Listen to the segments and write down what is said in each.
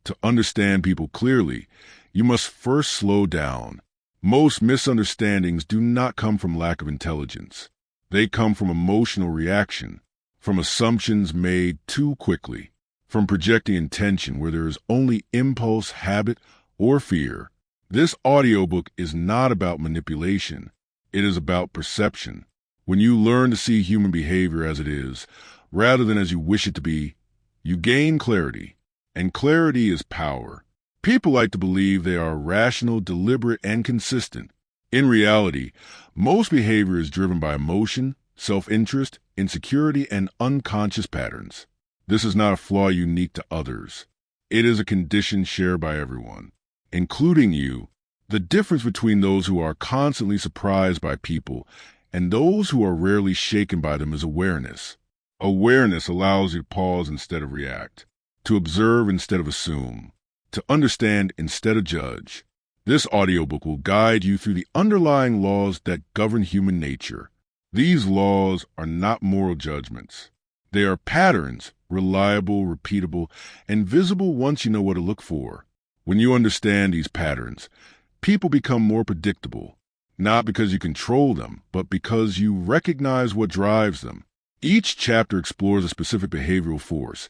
To understand people clearly, you must first slow down. Most misunderstandings do not come from lack of intelligence. They come from emotional reaction, from assumptions made too quickly, from projecting intention where there is only impulse, habit, or fear. This audiobook is not about manipulation. It is about perception. When you learn to see human behavior as it is, rather than as you wish it to be, you gain clarity. And clarity is power. People like to believe they are rational, deliberate, and consistent. In reality, most behavior is driven by emotion, self-interest, insecurity, and unconscious patterns. This is not a flaw unique to others. It is a condition shared by everyone, including you. The difference between those who are constantly surprised by people and those who are rarely shaken by them is awareness. Awareness allows you to pause instead of react, to observe instead of assume, to understand instead of judge. This audiobook will guide you through the underlying laws that govern human nature. These laws are not moral judgments. They are patterns, reliable, repeatable, and visible once you know what to look for. When you understand these patterns, people become more predictable, not because you control them, but because you recognize what drives them. Each chapter explores a specific behavioral force: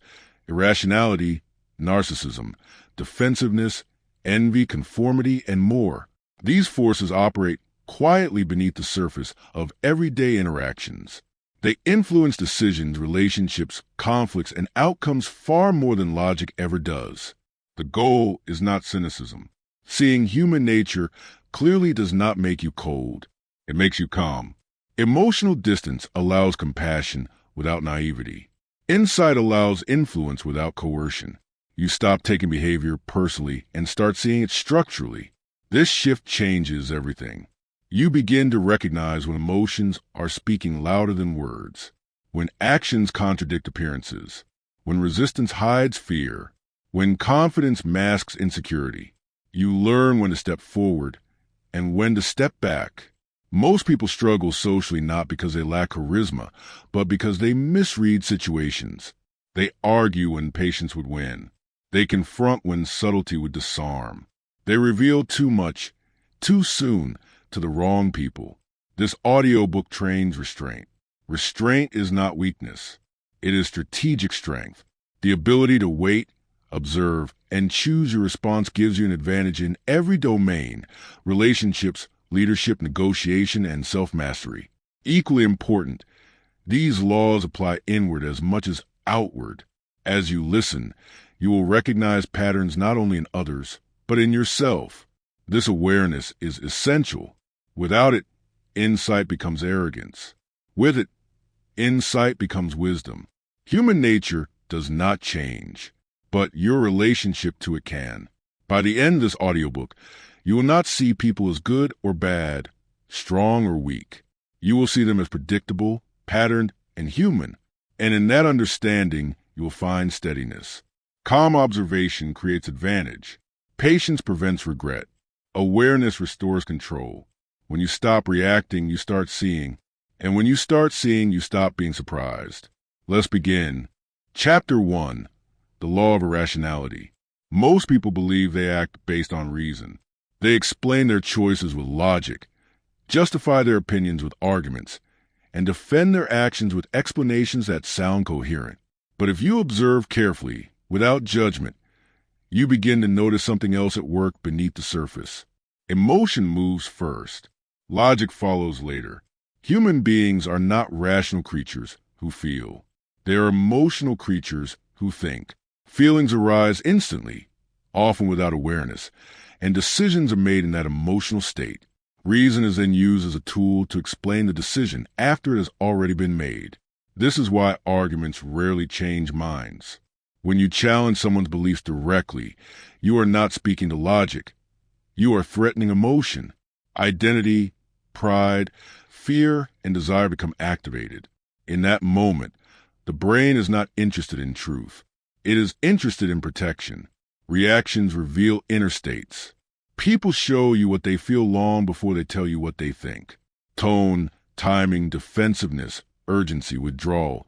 irrationality, narcissism, defensiveness, envy, conformity, and more. These forces operate quietly beneath the surface of everyday interactions. They influence decisions, relationships, conflicts, and outcomes far more than logic ever does. The goal is not cynicism. Seeing human nature clearly does not make you cold. It makes you calm. Emotional distance allows compassion without naivety. Insight allows influence without coercion. You stop taking behavior personally and start seeing it structurally. This shift changes everything. You begin to recognize when emotions are speaking louder than words, when actions contradict appearances, when resistance hides fear, when confidence masks insecurity. You learn when to step forward and when to step back. Most people struggle socially not because they lack charisma, but because they misread situations. They argue when patience would win. They confront when subtlety would disarm. They reveal too much, too soon, to the wrong people. This audiobook trains restraint. Restraint is not weakness. It is strategic strength. The ability to wait, observe, and choose your response gives you an advantage in every domain: relationships, leadership, negotiation, and self-mastery. Equally important, these laws apply inward as much as outward. As you listen, you will recognize patterns not only in others, but in yourself. This awareness is essential. Without it, insight becomes arrogance. With it, insight becomes wisdom. Human nature does not change, but your relationship to it can. By the end of this audiobook, you will not see people as good or bad, strong or weak. You will see them as predictable, patterned, and human. And in that understanding, you will find steadiness. Calm observation creates advantage. Patience prevents regret. Awareness restores control. When you stop reacting, you start seeing. And when you start seeing, you stop being surprised. Let's begin. Chapter 1. The Law of Irrationality. Most people believe they act based on reason. They explain their choices with logic, justify their opinions with arguments, and defend their actions with explanations that sound coherent. But if you observe carefully, without judgment, you begin to notice something else at work beneath the surface. Emotion moves first. Logic follows later. Human beings are not rational creatures who feel. They are emotional creatures who think. Feelings arise instantly, often without awareness, and decisions are made in that emotional state. Reason is then used as a tool to explain the decision after it has already been made. This is why arguments rarely change minds. When you challenge someone's beliefs directly, you are not speaking to logic. You are threatening emotion. Identity, pride, fear, and desire become activated. In that moment, the brain is not interested in truth. It is interested in protection. Reactions reveal inner states. People show you what they feel long before they tell you what they think. Tone, timing, defensiveness, urgency, withdrawal.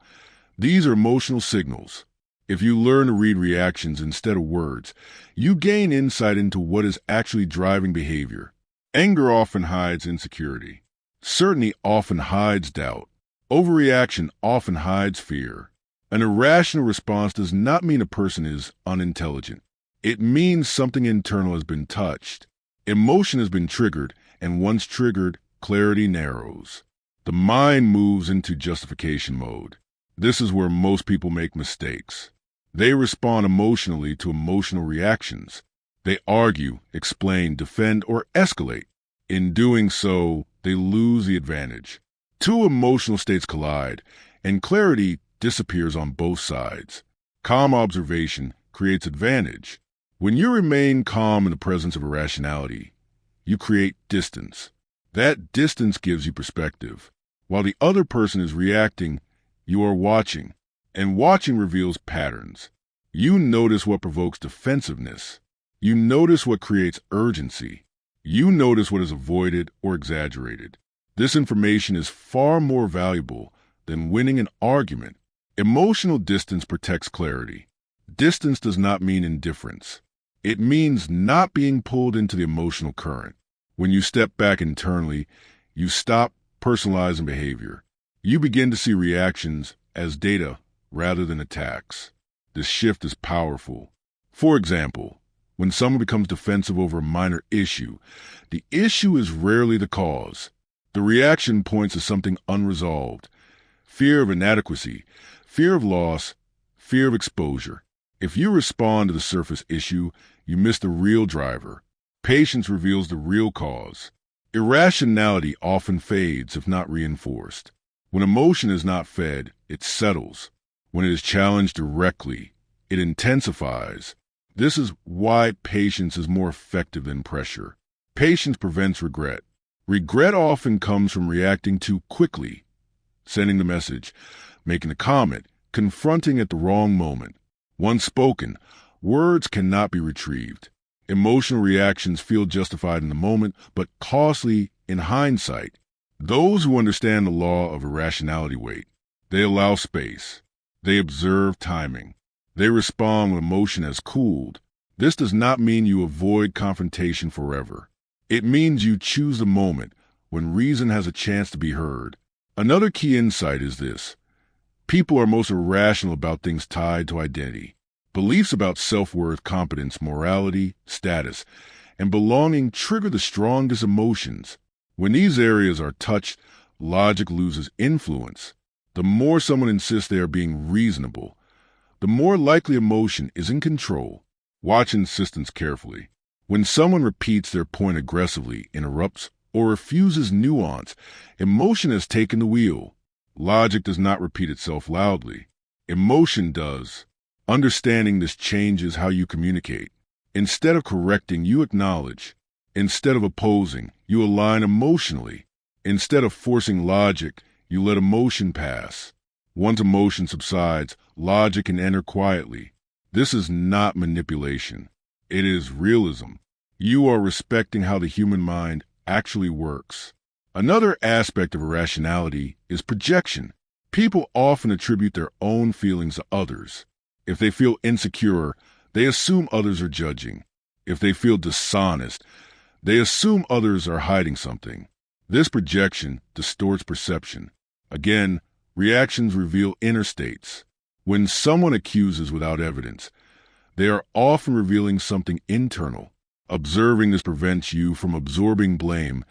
These are emotional signals. If you learn to read reactions instead of words, you gain insight into what is actually driving behavior. Anger often hides insecurity. Certainty often hides doubt. Overreaction often hides fear. An irrational response does not mean a person is unintelligent. It means something internal has been touched. Emotion has been triggered, and once triggered, clarity narrows. The mind moves into justification mode. This is where most people make mistakes. They respond emotionally to emotional reactions. They argue, explain, defend, or escalate. In doing so, they lose the advantage. Two emotional states collide, and clarity disappears on both sides. Calm observation creates advantage. When you remain calm in the presence of irrationality, you create distance. That distance gives you perspective. While the other person is reacting, you are watching, and watching reveals patterns. You notice what provokes defensiveness. You notice what creates urgency. You notice what is avoided or exaggerated. This information is far more valuable than winning an argument. Emotional distance protects clarity. Distance does not mean indifference. It means not being pulled into the emotional current. When you step back internally, you stop personalizing behavior. You begin to see reactions as data rather than attacks. This shift is powerful. For example, when someone becomes defensive over a minor issue, the issue is rarely the cause. The reaction points to something unresolved. Fear of inadequacy, fear of loss, fear of exposure. If you respond to the surface issue, you miss the real driver. Patience reveals the real cause. Irrationality often fades if not reinforced. When emotion is not fed, it settles. When it is challenged directly, it intensifies. This is why patience is more effective than pressure. Patience prevents regret. Regret often comes from reacting too quickly, sending the message, making a comment, confronting at the wrong moment. Once spoken, words cannot be retrieved. Emotional reactions feel justified in the moment, but costly in hindsight. Those who understand the law of irrationality wait. They allow space. They observe timing. They respond when emotion has cooled. This does not mean you avoid confrontation forever. It means you choose the moment when reason has a chance to be heard. Another key insight is this. People are most irrational about things tied to identity. Beliefs about self-worth, competence, morality, status, and belonging trigger the strongest emotions. When these areas are touched, logic loses influence. The more someone insists they are being reasonable, the more likely emotion is in control. Watch insistence carefully. When someone repeats their point aggressively, interrupts, or refuses nuance, emotion has taken the wheel. Logic does not repeat itself loudly. Emotion does. Understanding this changes how you communicate. Instead of correcting, you acknowledge. Instead of opposing, you align emotionally. Instead of forcing logic, you let emotion pass. Once emotion subsides, logic can enter quietly. This is not manipulation. It is realism. You are respecting how the human mind actually works. Another aspect of irrationality is projection. People often attribute their own feelings to others. If they feel insecure, they assume others are judging. If they feel dishonest, they assume others are hiding something. This projection distorts perception. Again, reactions reveal inner states. When someone accuses without evidence, they are often revealing something internal. Observing this prevents you from absorbing blame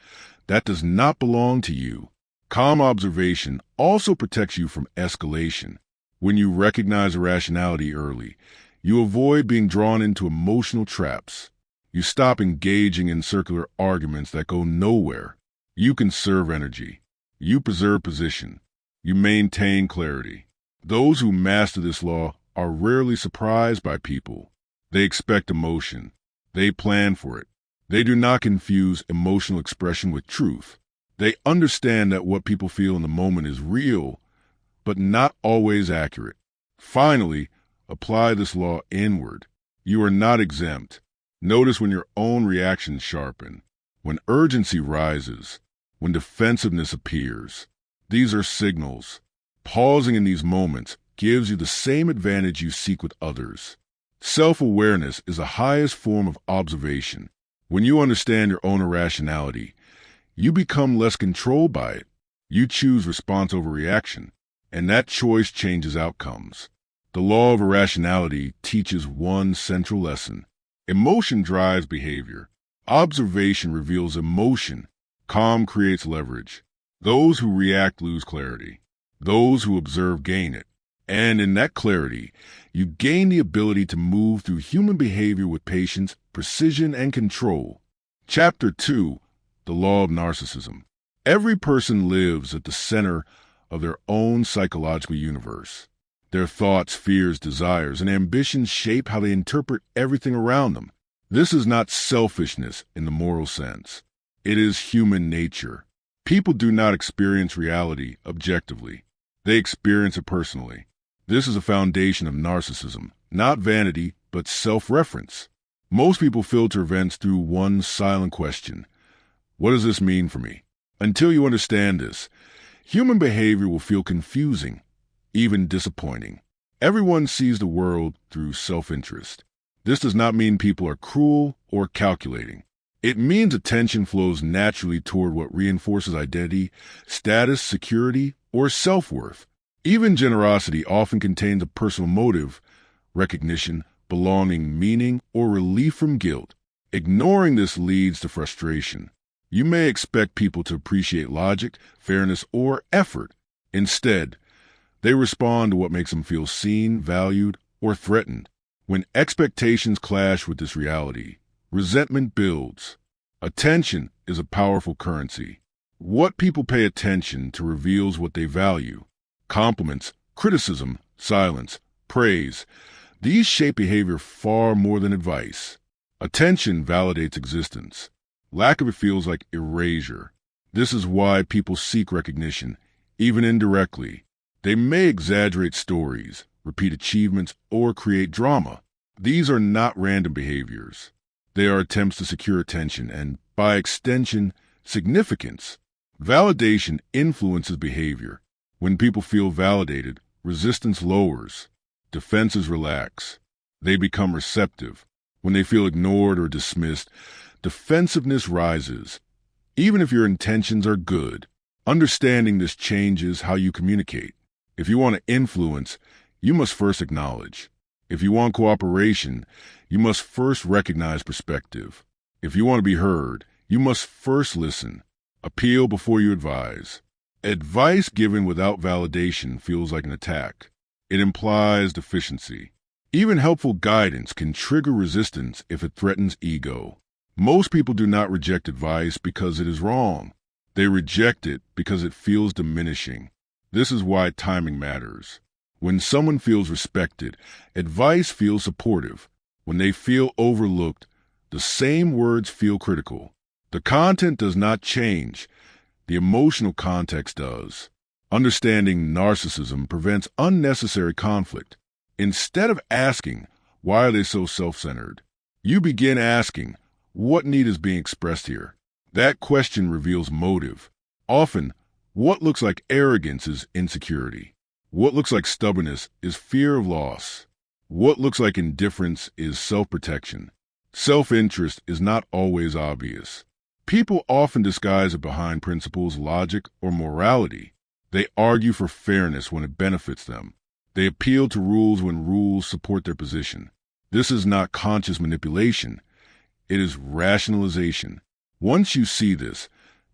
that does not belong to you. Calm observation also protects you from escalation. When you recognize irrationality early, you avoid being drawn into emotional traps. You stop engaging in circular arguments that go nowhere. You conserve energy. You preserve position. You maintain clarity. Those who master this law are rarely surprised by people. They expect emotion. They plan for it. They do not confuse emotional expression with truth. They understand that what people feel in the moment is real, but not always accurate. Finally, apply this law inward. You are not exempt. Notice when your own reactions sharpen, when urgency rises, when defensiveness appears. These are signals. Pausing in these moments, gives you the same advantage you seek with others. Self-awareness is the highest form of observation. When you understand your own irrationality, you become less controlled by it. You choose response over reaction, and that choice changes outcomes. The law of irrationality teaches one central lesson. Emotion drives behavior. Observation reveals emotion. Calm creates leverage. Those who react lose clarity. Those who observe gain it. And in that clarity, you gain the ability to move through human behavior with patience, precision, and control. Chapter 2, The Law of Narcissism. Every person lives at the center of their own psychological universe. Their thoughts, fears, desires, and ambitions shape how they interpret everything around them. This is not selfishness in the moral sense. It is human nature. People do not experience reality objectively. They experience it personally. This is a foundation of narcissism, not vanity, but self-reference. Most people filter events through one silent question. What does this mean for me? Until you understand this, human behavior will feel confusing, even disappointing. Everyone sees the world through self-interest. This does not mean people are cruel or calculating. It means attention flows naturally toward what reinforces identity, status, security, or self-worth. Even generosity often contains a personal motive, recognition, belonging, meaning, or relief from guilt. Ignoring this leads to frustration. You may expect people to appreciate logic, fairness, or effort. Instead, they respond to what makes them feel seen, valued, or threatened. When expectations clash with this reality, resentment builds. Attention is a powerful currency. What people pay attention to reveals what they value. Compliments, criticism, silence, praise. These shape behavior far more than advice. Attention validates existence. Lack of it feels like erasure. This is why people seek recognition, even indirectly. They may exaggerate stories, repeat achievements, or create drama. These are not random behaviors. They are attempts to secure attention and, by extension, significance. Validation influences behavior. When people feel validated, resistance lowers. Defenses relax. They become receptive. When they feel ignored or dismissed, defensiveness rises. Even if your intentions are good, understanding this changes how you communicate. If you want to influence, you must first acknowledge. If you want cooperation, you must first recognize perspective. If you want to be heard, you must first listen. Appeal before you advise. Advice given without validation feels like an attack. It implies deficiency. Even helpful guidance can trigger resistance if it threatens ego. Most people do not reject advice because it is wrong. They reject it because it feels diminishing. This is why timing matters. When someone feels respected, advice feels supportive. When they feel overlooked, the same words feel critical. The content does not change. The emotional context does. Understanding narcissism prevents unnecessary conflict. Instead of asking, why are they so self-centered? You begin asking, what need is being expressed here? That question reveals motive. Often, what looks like arrogance is insecurity. What looks like stubbornness is fear of loss. What looks like indifference is self-protection. Self-interest is not always obvious. People often disguise it behind principles, logic, or morality. They argue for fairness when it benefits them. They appeal to rules when rules support their position. This is not conscious manipulation. It is rationalization. Once you see this,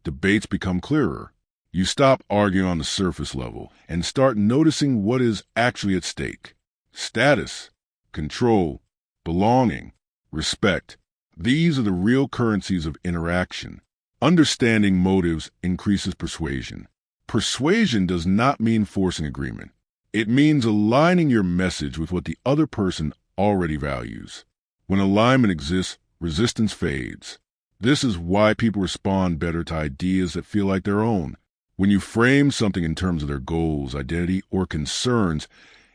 debates become clearer. You stop arguing on the surface level and start noticing what is actually at stake. Status, control, belonging, respect. These are the real currencies of interaction. Understanding motives increases persuasion. Persuasion does not mean forcing agreement. It means aligning your message with what the other person already values. When alignment exists, resistance fades. This is why people respond better to ideas that feel like their own. When you frame something in terms of their goals, identity, or concerns,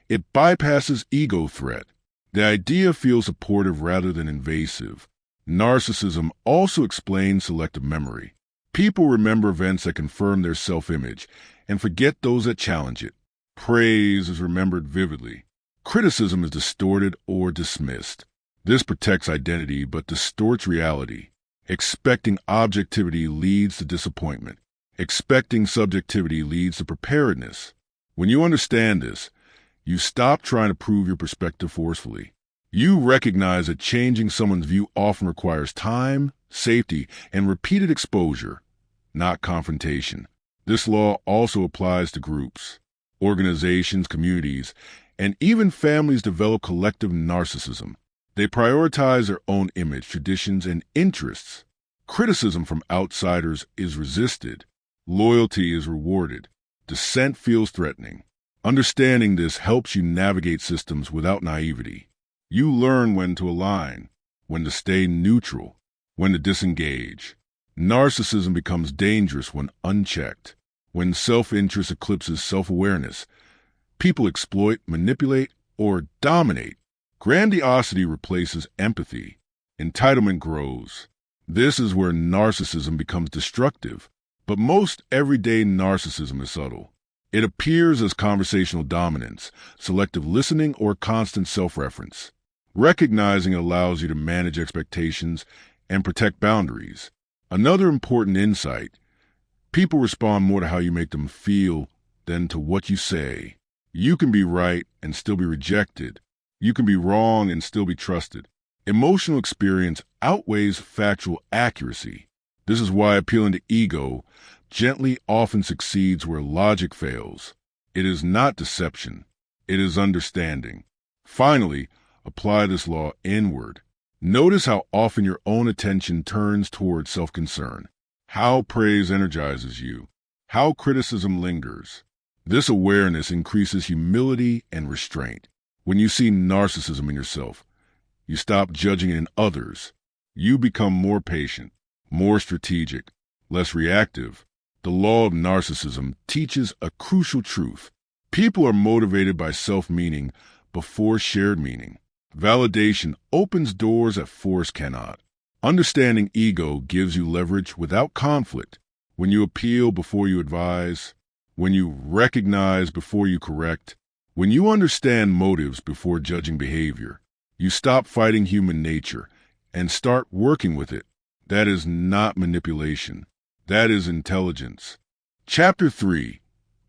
it bypasses ego threat. The idea feels supportive rather than invasive. Narcissism also explains selective memory. People remember events that confirm their self-image and forget those that challenge it. Praise is remembered vividly. Criticism is distorted or dismissed. This protects identity but distorts reality. Expecting objectivity leads to disappointment. Expecting subjectivity leads to preparedness. When you understand this, you stop trying to prove your perspective forcefully. You recognize that changing someone's view often requires time, safety, and repeated exposure, not confrontation. This law also applies to groups. Organizations, communities, and even families develop collective narcissism. They prioritize their own image, traditions, and interests. Criticism from outsiders is resisted. Loyalty is rewarded. Dissent feels threatening. Understanding this helps you navigate systems without naivety. You learn when to align, when to stay neutral, when to disengage. Narcissism becomes dangerous when unchecked. When self-interest eclipses self-awareness, people exploit, manipulate, or dominate. Grandiosity replaces empathy. Entitlement grows. This is where narcissism becomes destructive. But most everyday narcissism is subtle. It appears as conversational dominance, selective listening, or constant self-reference. Recognizing it allows you to manage expectations and protect boundaries. Another important insight: people respond more to how you make them feel than to what you say. You can be right and still be rejected. You can be wrong and still be trusted. Emotional experience outweighs factual accuracy. This is why appealing to ego gently often succeeds where logic fails. It is not deception. It is understanding. Finally, apply this law inward. Notice how often your own attention turns towards self-concern, how praise energizes you, how criticism lingers. This awareness increases humility and restraint. When you see narcissism in yourself, you stop judging it in others. You become more patient, more strategic, less reactive. The law of narcissism teaches a crucial truth. People are motivated by self-meaning before shared meaning. Validation opens doors that force cannot. Understanding ego gives you leverage without conflict. When you appeal before you advise, when you recognize before you correct, when you understand motives before judging behavior, you stop fighting human nature and start working with it. That is not manipulation. That is intelligence. Chapter 3.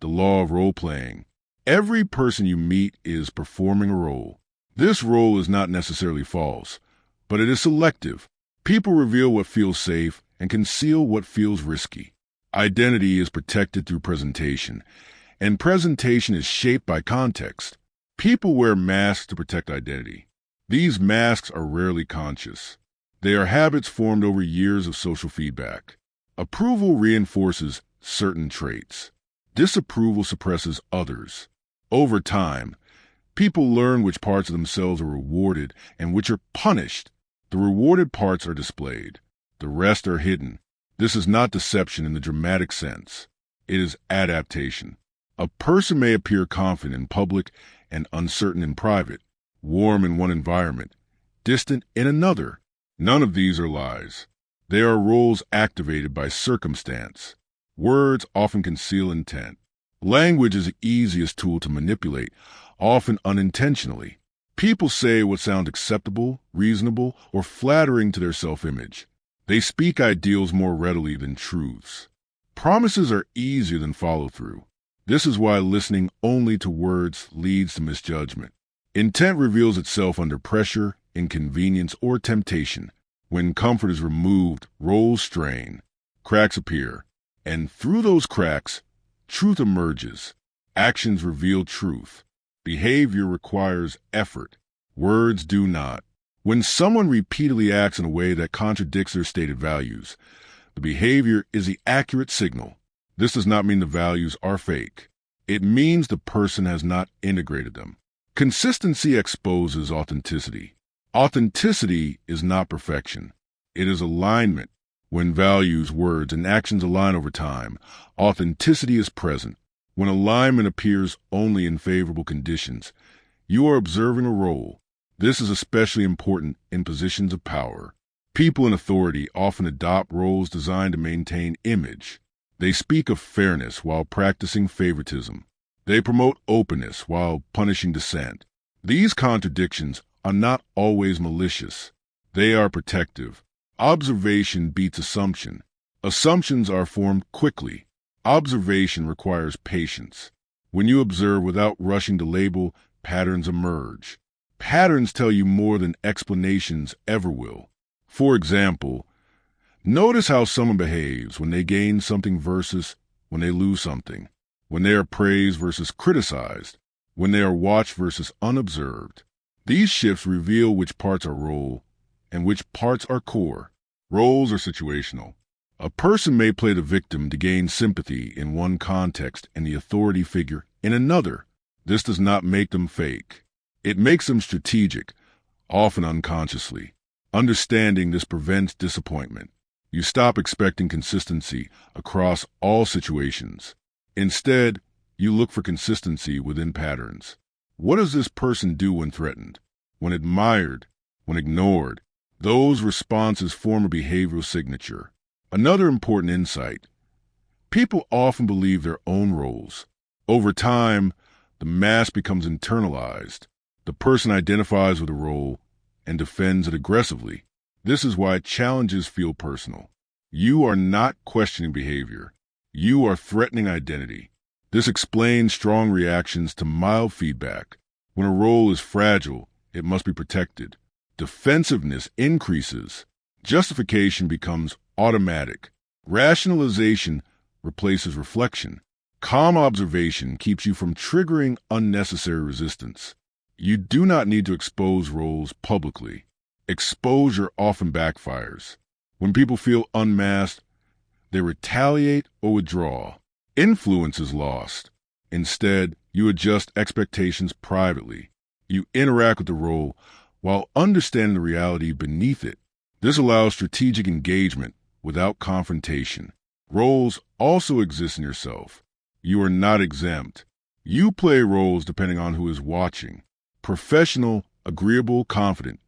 The Law of Role-Playing. Every person you meet is performing a role. This role is not necessarily false, but it is selective. People reveal what feels safe and conceal what feels risky. Identity is protected through presentation, and presentation is shaped by context. People wear masks to protect identity. These masks are rarely conscious. They are habits formed over years of social feedback. Approval reinforces certain traits. Disapproval suppresses others. Over time, people learn which parts of themselves are rewarded and which are punished. The rewarded parts are displayed. The rest are hidden. This is not deception in the dramatic sense. It is adaptation. A person may appear confident in public and uncertain in private, warm in one environment, distant in another. None of these are lies. They are roles activated by circumstance. Words often conceal intent. Language is the easiest tool to manipulate, often unintentionally. People say what sounds acceptable, reasonable, or flattering to their self-image. They speak ideals more readily than truths. Promises are easier than follow-through. This is why listening only to words leads to misjudgment. Intent reveals itself under pressure, inconvenience, or temptation. When comfort is removed, roles strain, cracks appear, and through those cracks, truth emerges. Actions reveal truth. Behavior requires effort. Words do not. When someone repeatedly acts in a way that contradicts their stated values, the behavior is the accurate signal. This does not mean the values are fake. It means the person has not integrated them. Consistency exposes authenticity. Authenticity is not perfection. It is alignment. When values, words, and actions align over time, authenticity is present. When alignment appears only in favorable conditions, you are observing a role. This is especially important in positions of power. People in authority often adopt roles designed to maintain image. They speak of fairness while practicing favoritism. They promote openness while punishing dissent. These contradictions are not always malicious. They are protective. Observation beats assumption. Assumptions are formed quickly. Observation requires patience. When you observe without rushing to label, patterns emerge. Patterns tell you more than explanations ever will. For example, notice how someone behaves when they gain something versus when they lose something, when they are praised versus criticized, when they are watched versus unobserved. These shifts reveal which parts are role and which parts are core. Roles are situational. A person may play the victim to gain sympathy in one context and the authority figure in another. This does not make them fake. It makes them strategic, often unconsciously. Understanding this prevents disappointment. You stop expecting consistency across all situations. Instead, you look for consistency within patterns. What does this person do when threatened, when admired, when ignored? Those responses form a behavioral signature. Another important insight: people often believe their own roles. Over time, the mask becomes internalized. The person identifies with a role and defends it aggressively. This is why challenges feel personal. You are not questioning behavior. You are threatening identity. This explains strong reactions to mild feedback. When a role is fragile, it must be protected. Defensiveness increases. Justification becomes automatic. Rationalization replaces reflection. Calm observation keeps you from triggering unnecessary resistance. You do not need to expose roles publicly. Exposure often backfires. When people feel unmasked, they retaliate or withdraw. Influence is lost. Instead, you adjust expectations privately. You interact with the role while understanding the reality beneath it. This allows strategic engagement without confrontation. Roles also exist in yourself. You are not exempt. You play roles depending on who is watching. Professional, agreeable, confident,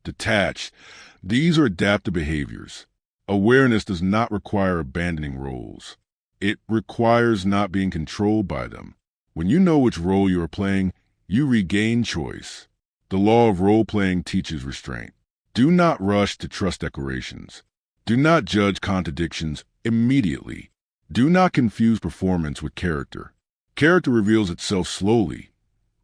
detached. These are adaptive behaviors. Awareness does not require abandoning roles. It requires not being controlled by them. When you know which role you are playing, you regain choice. The law of role-playing teaches restraint. Do not rush to trust declarations. Do not judge contradictions immediately. Do not confuse performance with character. Character reveals itself slowly,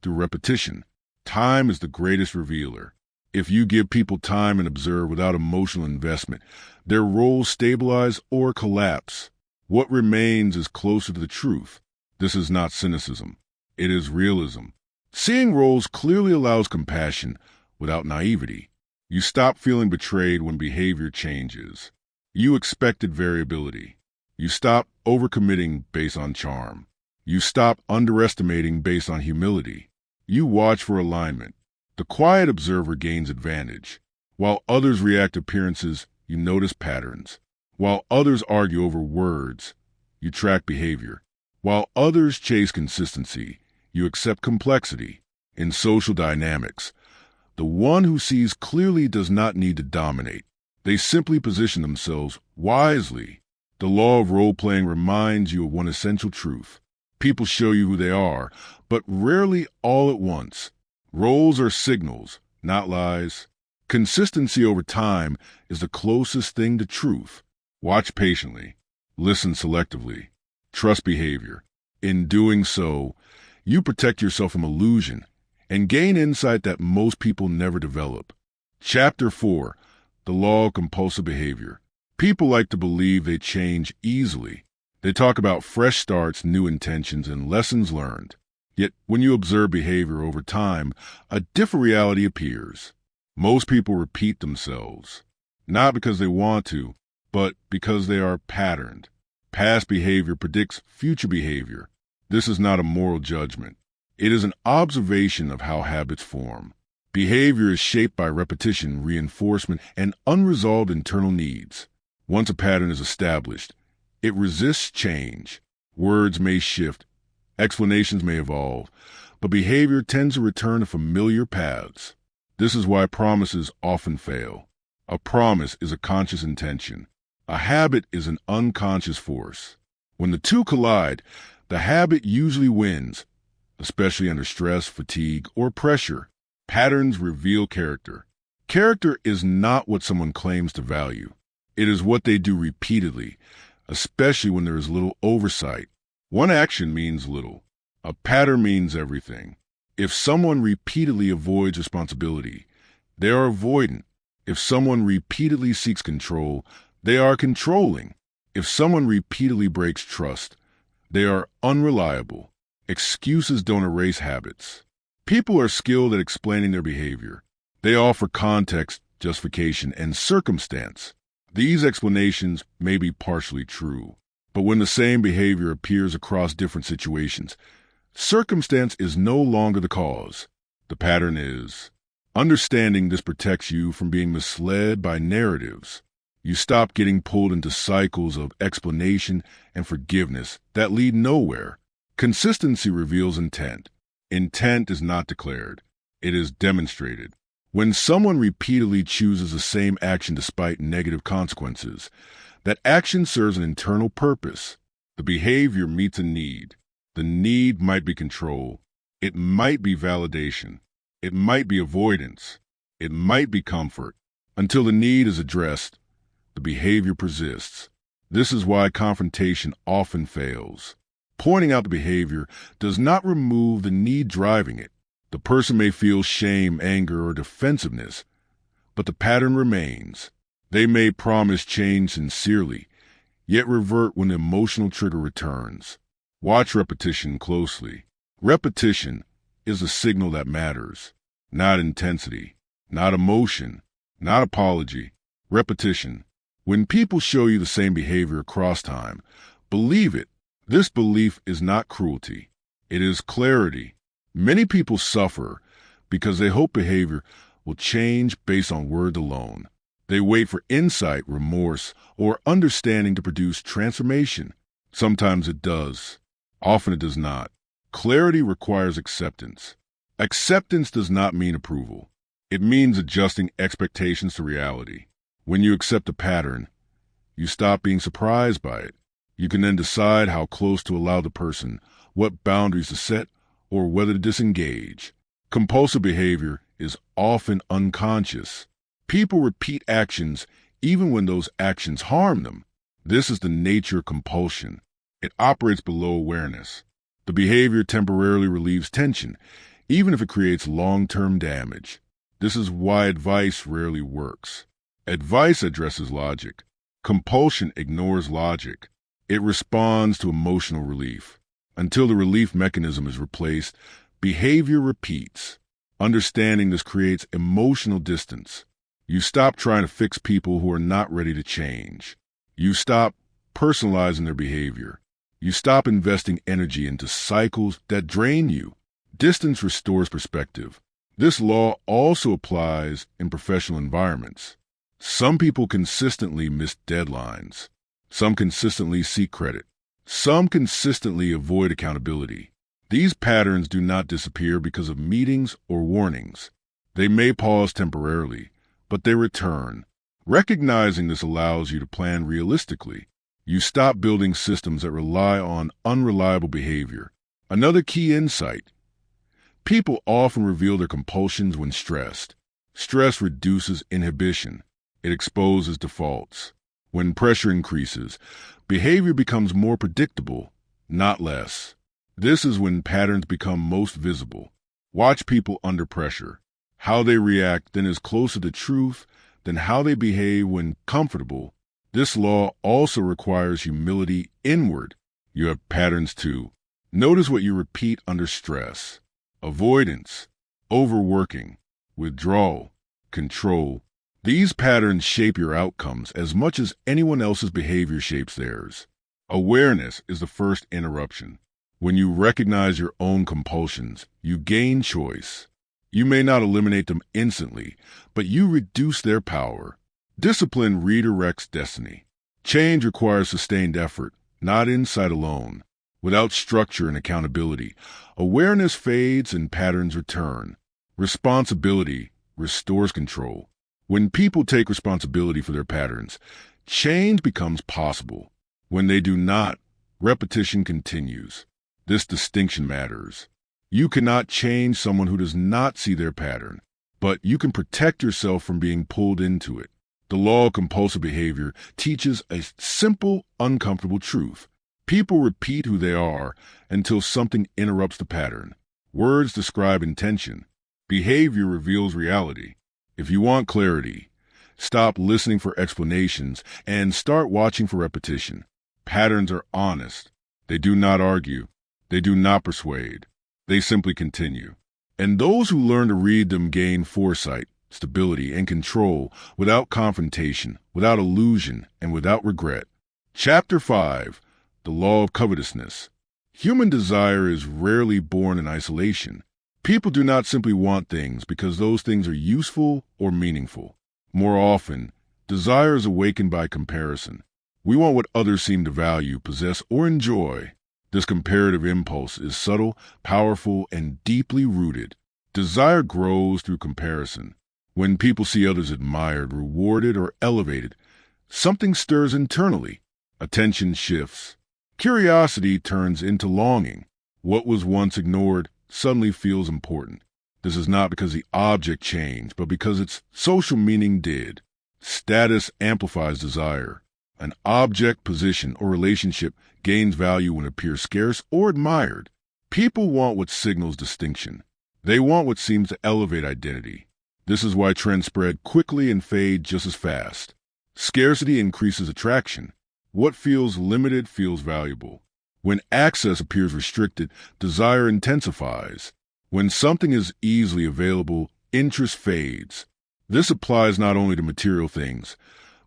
through repetition. Time is the greatest revealer. If you give people time and observe without emotional investment, their roles stabilize or collapse. What remains is closer to the truth. This is not cynicism. It is realism. Seeing roles clearly allows compassion without naivety. You stop feeling betrayed when behavior changes. You expected variability. You stop overcommitting based on charm. You stop underestimating based on humility. You watch for alignment. The quiet observer gains advantage. While others react to appearances, you notice patterns. While others argue over words, you track behavior. While others chase consistency, you accept complexity. In social dynamics, the one who sees clearly does not need to dominate. They simply position themselves wisely. The law of role-playing reminds you of one essential truth. People show you who they are, but rarely all at once. Roles are signals, not lies. Consistency over time is the closest thing to truth. Watch patiently. Listen selectively. Trust behavior. In doing so, you protect yourself from illusion and gain insight that most people never develop. Chapter 4. The Law of Compulsive Behavior. People like to believe they change easily. They talk about fresh starts, new intentions, and lessons learned. Yet, when you observe behavior over time, a different reality appears. Most people repeat themselves, not because they want to, but because they are patterned. Past behavior predicts future behavior. This is not a moral judgment. It is an observation of how habits form. Behavior is shaped by repetition, reinforcement, and unresolved internal needs. Once a pattern is established, it resists change. Words may shift, explanations may evolve, but behavior tends to return to familiar paths. This is why promises often fail. A promise is a conscious intention. A habit is an unconscious force. When the two collide, the habit usually wins, especially under stress, fatigue, or pressure. Patterns reveal character. Character is not what someone claims to value. It is what they do repeatedly, especially when there is little oversight. One action means little. A pattern means everything. If someone repeatedly avoids responsibility, they are avoidant. If someone repeatedly seeks control, they are controlling. If someone repeatedly breaks trust, they are unreliable. Excuses don't erase habits. People are skilled at explaining their behavior. They offer context, justification, and circumstance. These explanations may be partially true, but when the same behavior appears across different situations, circumstance is no longer the cause. The pattern is. Understanding this protects you from being misled by narratives. You stop getting pulled into cycles of explanation and forgiveness that lead nowhere. Consistency reveals intent. Intent is not declared. It is demonstrated. When someone repeatedly chooses the same action despite negative consequences, that action serves an internal purpose. The behavior meets a need. The need might be control. It might be validation. It might be avoidance. It might be comfort. Until the need is addressed, the behavior persists. This is why confrontation often fails. Pointing out the behavior does not remove the need driving it. The person may feel shame, anger, or defensiveness, but the pattern remains. They may promise change sincerely, yet revert when the emotional trigger returns. Watch repetition closely. Repetition is a signal that matters, not intensity, not emotion, not apology. Repetition. When people show you the same behavior across time, believe it. This belief is not cruelty. It is clarity. Many people suffer because they hope behavior will change based on words alone. They wait for insight, remorse, or understanding to produce transformation. Sometimes it does. Often it does not. Clarity requires acceptance. Acceptance does not mean approval. It means adjusting expectations to reality. When you accept a pattern, you stop being surprised by it. You can then decide how close to allow the person, what boundaries to set, or whether to disengage. Compulsive behavior is often unconscious. People repeat actions even when those actions harm them. This is the nature of compulsion. It operates below awareness. The behavior temporarily relieves tension, even if it creates long-term damage. This is why advice rarely works. Advice addresses logic. Compulsion ignores logic. It responds to emotional relief. Until the relief mechanism is replaced, behavior repeats. Understanding this creates emotional distance. You stop trying to fix people who are not ready to change. You stop personalizing their behavior. You stop investing energy into cycles that drain you. Distance restores perspective. This law also applies in professional environments. Some people consistently miss deadlines. Some consistently seek credit. Some consistently avoid accountability. These patterns do not disappear because of meetings or warnings. They may pause temporarily, but they return. Recognizing this allows you to plan realistically. You stop building systems that rely on unreliable behavior. Another key insight. People often reveal their compulsions when stressed. Stress reduces inhibition. It exposes defaults. When pressure increases, behavior becomes more predictable, not less. This is when patterns become most visible. Watch people under pressure. How they react then is closer to truth than how they behave when comfortable. This law also requires humility inward. You have patterns too. Notice what you repeat under stress. Avoidance, overworking, withdrawal, control. These patterns shape your outcomes as much as anyone else's behavior shapes theirs. Awareness is the first interruption. When you recognize your own compulsions, you gain choice. You may not eliminate them instantly, but you reduce their power. Discipline redirects destiny. Change requires sustained effort, not insight alone. Without structure and accountability, awareness fades and patterns return. Responsibility restores control. When people take responsibility for their patterns, change becomes possible. When they do not, repetition continues. This distinction matters. You cannot change someone who does not see their pattern, but you can protect yourself from being pulled into it. The law of compulsive behavior teaches a simple, uncomfortable truth. People repeat who they are until something interrupts the pattern. Words describe intention. Behavior reveals reality. If you want clarity, stop listening for explanations and start watching for repetition. Patterns are honest. They do not argue. They do not persuade. They simply continue. And those who learn to read them gain foresight, stability, and control without confrontation, without illusion, and without regret. Chapter 5. The Law of Covetousness. Human desire is rarely born in isolation. People do not simply want things because those things are useful or meaningful. More often, desire is awakened by comparison. We want what others seem to value, possess, or enjoy. This comparative impulse is subtle, powerful, and deeply rooted. Desire grows through comparison. When people see others admired, rewarded, or elevated, something stirs internally. Attention shifts. Curiosity turns into longing. What was once ignored suddenly feels important. This is not because the object changed, but because its social meaning did. Status amplifies desire. An object, position, or relationship gains value when it appears scarce or admired. People want what signals distinction. They want what seems to elevate identity. This is why trends spread quickly and fade just as fast. Scarcity increases attraction. What feels limited feels valuable. When access appears restricted, desire intensifies. When something is easily available, interest fades. This applies not only to material things,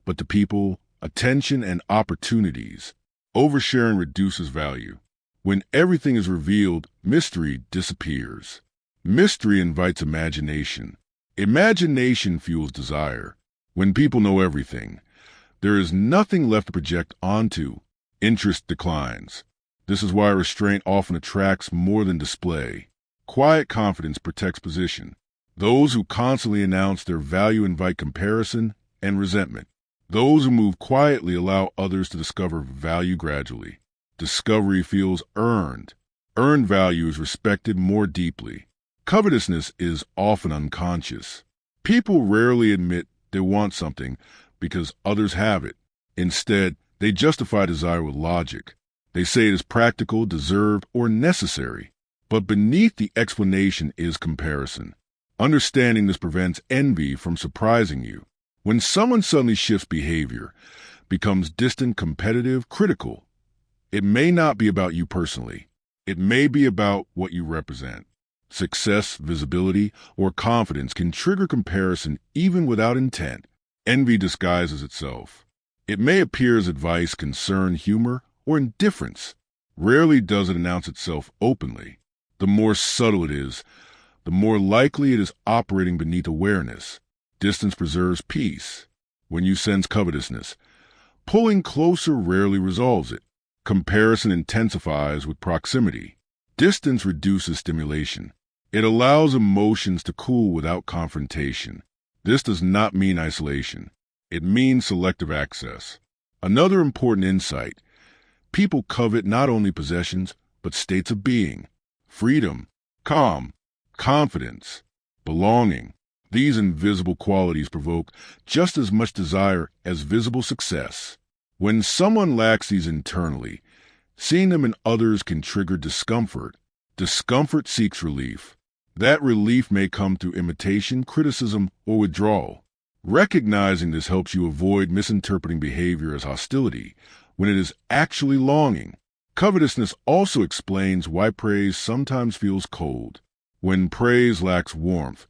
but to people, attention, and opportunities. Oversharing reduces value. When everything is revealed, mystery disappears. Mystery invites imagination. Imagination fuels desire. When people know everything, there is nothing left to project onto. Interest declines. This is why restraint often attracts more than display. Quiet confidence protects position. Those who constantly announce their value invite comparison and resentment. Those who move quietly allow others to discover value gradually. Discovery feels earned. Earned value is respected more deeply. Covetousness is often unconscious. People rarely admit they want something because others have it. Instead, they justify desire with logic. They say it is practical, deserved, or necessary. But beneath the explanation is comparison. Understanding this prevents envy from surprising you. When someone suddenly shifts behavior, becomes distant, competitive, critical, it may not be about you personally. It may be about what you represent. Success, visibility, or confidence can trigger comparison even without intent. Envy disguises itself. It may appear as advice, concern, humor, or indifference. Rarely does it announce itself openly. The more subtle it is, the more likely it is operating beneath awareness. Distance preserves peace. When you sense covetousness, pulling closer rarely resolves it. Comparison intensifies with proximity. Distance reduces stimulation. It allows emotions to cool without confrontation. This does not mean isolation. It means selective access. Another important insight: people covet not only possessions, but states of being. Freedom, calm, confidence, belonging. These invisible qualities provoke just as much desire as visible success. When someone lacks these internally, seeing them in others can trigger discomfort. Discomfort seeks relief. That relief may come through imitation, criticism, or withdrawal. Recognizing this helps you avoid misinterpreting behavior as hostility when it is actually longing. Covetousness also explains why praise sometimes feels cold. When praise lacks warmth,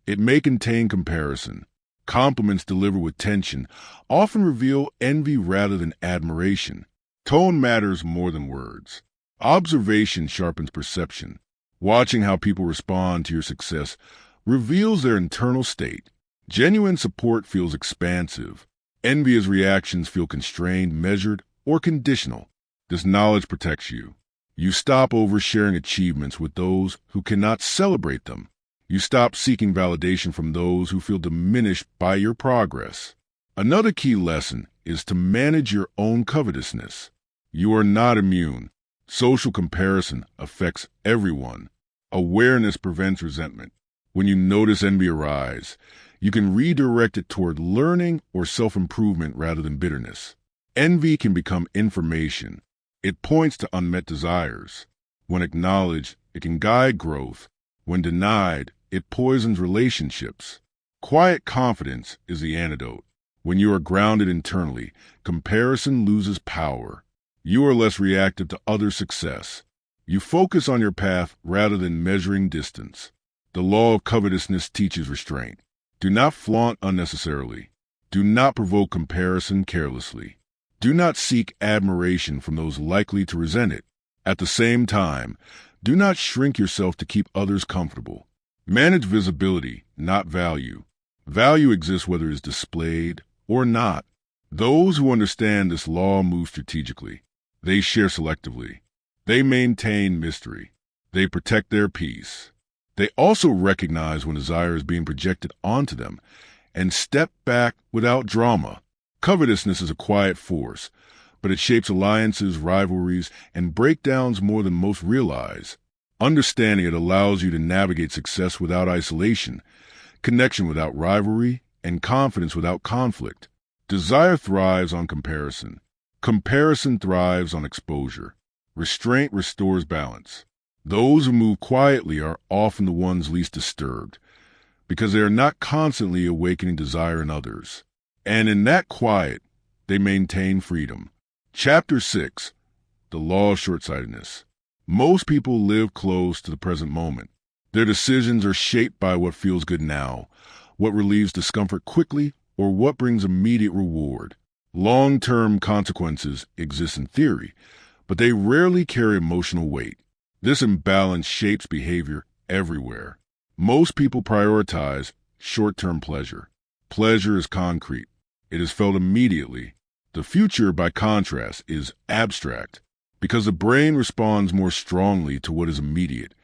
it may contain comparison. Compliments delivered with tension often reveal envy rather than admiration. Tone matters more than words. Observation sharpens perception. Watching how people respond to your success reveals their internal state. Genuine support feels expansive. Envious reactions feel constrained, measured, or conditional. This knowledge protects you. You stop oversharing achievements with those who cannot celebrate them. You stop seeking validation from those who feel diminished by your progress. Another key lesson is to manage your own covetousness. You are not immune. Social comparison affects everyone. Awareness prevents resentment. When you notice envy arise, you can redirect it toward learning or self-improvement rather than bitterness. Envy can become information. It points to unmet desires. When acknowledged, it can guide growth. When denied, it poisons relationships. Quiet confidence is the antidote. When you are grounded internally, comparison loses power. You are less reactive to others' success. You focus on your path rather than measuring distance. The law of covetousness teaches restraint. Do not flaunt unnecessarily. Do not provoke comparison carelessly. Do not seek admiration from those likely to resent it. At the same time, do not shrink yourself to keep others comfortable. Manage visibility, not value. Value exists whether it is displayed or not. Those who understand this law move strategically. They share selectively. They maintain mystery. They protect their peace. They also recognize when desire is being projected onto them and step back without drama. Covetousness is a quiet force, but it shapes alliances, rivalries, and breakdowns more than most realize. Understanding it allows you to navigate success without isolation, connection without rivalry, and confidence without conflict. Desire thrives on comparison. Comparison thrives on exposure. Restraint restores balance. Those who move quietly are often the ones least disturbed, because they are not constantly awakening desire in others. And in that quiet, they maintain freedom. Chapter 6. The Law of Short-Sightedness. Most people live close to the present moment. Their decisions are shaped by what feels good now, what relieves discomfort quickly, or what brings immediate reward. Long-term consequences exist in theory, but they rarely carry emotional weight. This imbalance shapes behavior everywhere. Most people prioritize short-term pleasure. Pleasure is concrete. It is felt immediately. The future, by contrast, is abstract. Because the brain responds more strongly to what is immediate,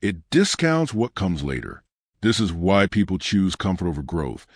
it discounts what comes later. This is why people choose comfort over growth,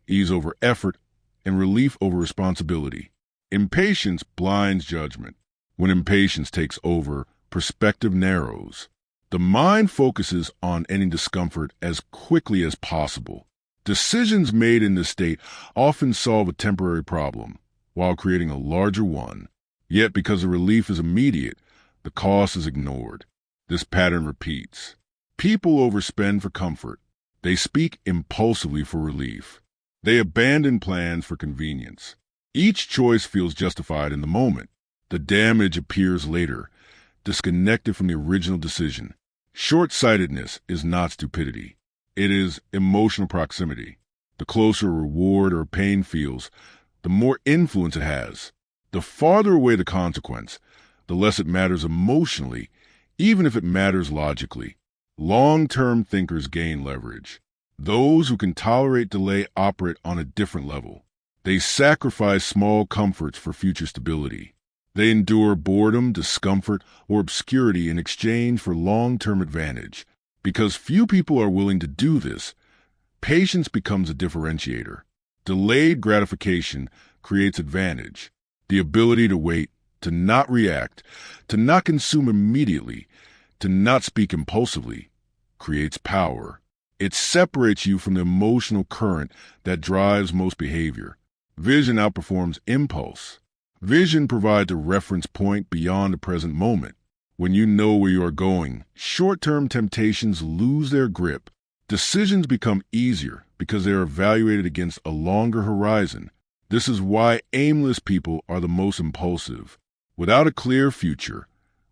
ease over effort, and relief over responsibility. Impatience blinds judgment. When impatience takes over, perspective narrows. The mind focuses on ending discomfort as quickly as possible. Decisions made in this state often solve a temporary problem, while creating a larger one. Yet because the relief is immediate, the cost is ignored. This pattern repeats. People overspend for comfort. They speak impulsively for relief. They abandon plans for convenience. Each choice feels justified in the moment. The damage appears later, disconnected from the original decision. Short-sightedness is not stupidity. It is emotional proximity. The closer a reward or pain feels, the more influence it has. The farther away the consequence, the less it matters emotionally, even if it matters logically. Long-term thinkers gain leverage. Those who can tolerate delay operate on a different level. They sacrifice small comforts for future stability. They endure boredom, discomfort, or obscurity in exchange for long-term advantage. Because few people are willing to do this, patience becomes a differentiator. Delayed gratification creates advantage. The ability to wait, to not react, to not consume immediately, to not speak impulsively, creates power. It separates you from the emotional current that drives most behavior. Vision outperforms impulse. Vision provides a reference point beyond the present moment. When you know where you are going, short-term temptations lose their grip. Decisions become easier because they are evaluated against a longer horizon. This is why aimless people are the most impulsive. Without a clear future,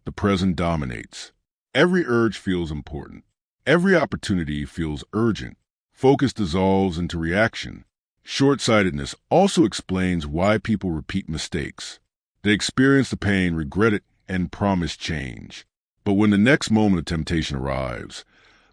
the present dominates. Every urge feels important. Every opportunity feels urgent. Focus dissolves into reaction. Short-sightedness also explains why people repeat mistakes. They experience the pain, regret it, and promise change. But when the next moment of temptation arrives,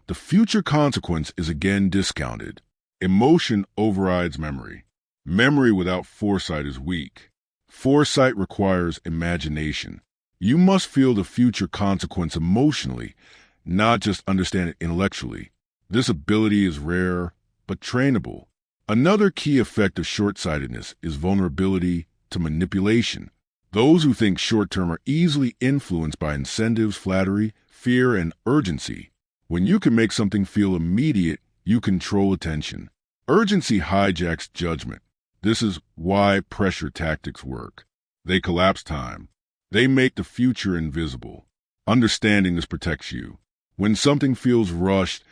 the future consequence is again discounted. Emotion overrides memory. Memory without foresight is weak. Foresight requires imagination. You must feel the future consequence emotionally, not just understand it intellectually. This ability is rare, but trainable. Another key effect of short-sightedness is vulnerability to manipulation. Those who think short-term are easily influenced by incentives, flattery, fear, and urgency. When you can make something feel immediate, you control attention. Urgency hijacks judgment. This is why pressure tactics work. They collapse time. They make the future invisible. Understanding this protects you. When something feels rushed,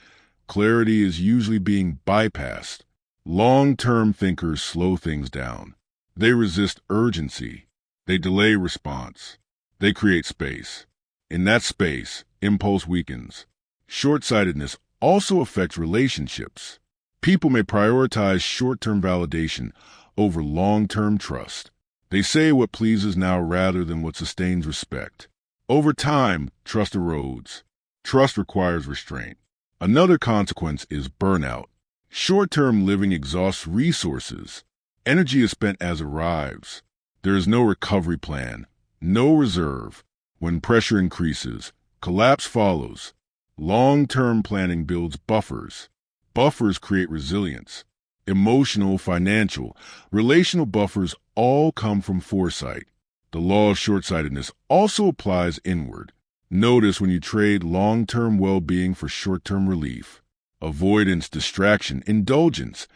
clarity is usually being bypassed. Long-term thinkers slow things down. They resist urgency. They delay response. They create space. In that space, impulse weakens. Short-sightedness also affects relationships. People may prioritize short-term validation over long-term trust. They say what pleases now rather than what sustains respect. Over time, trust erodes. Trust requires restraint. Another consequence is burnout. Short-term living exhausts resources. Energy is spent as arrives. There is no recovery plan, no reserve. When pressure increases, collapse follows. Long-term planning builds buffers. Buffers create resilience. Emotional, financial, relational buffers all come from foresight. The law of short-sightedness also applies inward. Notice when you trade long-term well-being for short-term relief. Avoidance, distraction, indulgence.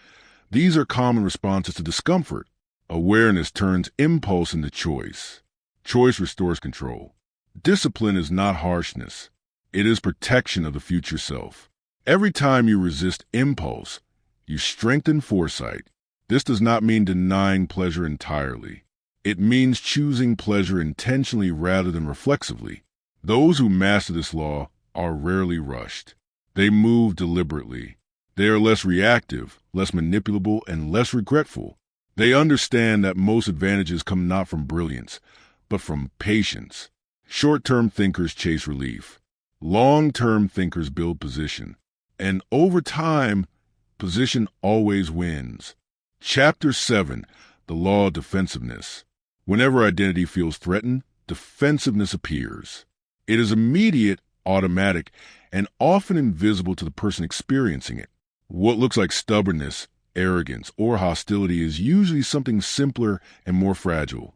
These are common responses to discomfort. Awareness turns impulse into choice. Choice restores control. Discipline is not harshness. It is protection of the future self. Every time you resist impulse, you strengthen foresight. This does not mean denying pleasure entirely. It means choosing pleasure intentionally rather than reflexively. Those who master this law are rarely rushed. They move deliberately. They are less reactive, less manipulable, and less regretful. They understand that most advantages come not from brilliance, but from patience. Short-term thinkers chase relief. Long-term thinkers build position. And over time, position always wins. Chapter 7, The Law of Defensiveness. Whenever identity feels threatened, defensiveness appears. It is immediate, automatic, and often invisible to the person experiencing it. What looks like stubbornness, arrogance, or hostility is usually something simpler and more fragile.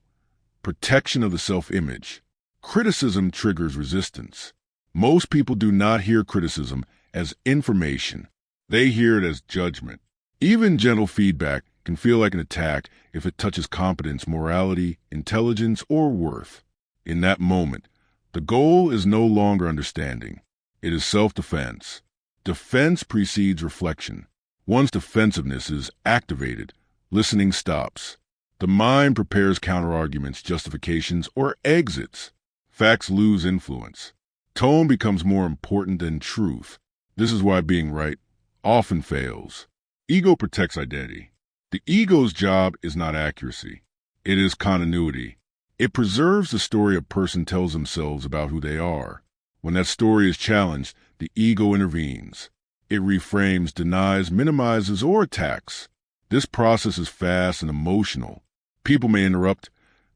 Protection of the self-image. Criticism triggers resistance. Most people do not hear criticism as information. They hear it as judgment. Even gentle feedback can feel like an attack if it touches competence, morality, intelligence, or worth. In that moment, the goal is no longer understanding. It is self-defense. Defense precedes reflection. Once defensiveness is activated, listening stops. The mind prepares counterarguments, justifications, or exits. Facts lose influence. Tone becomes more important than truth. This is why being right often fails. Ego protects identity. The ego's job is not accuracy. It is continuity. It preserves the story a person tells themselves about who they are. When that story is challenged, the ego intervenes. It reframes, denies, minimizes, or attacks. This process is fast and emotional. People may interrupt,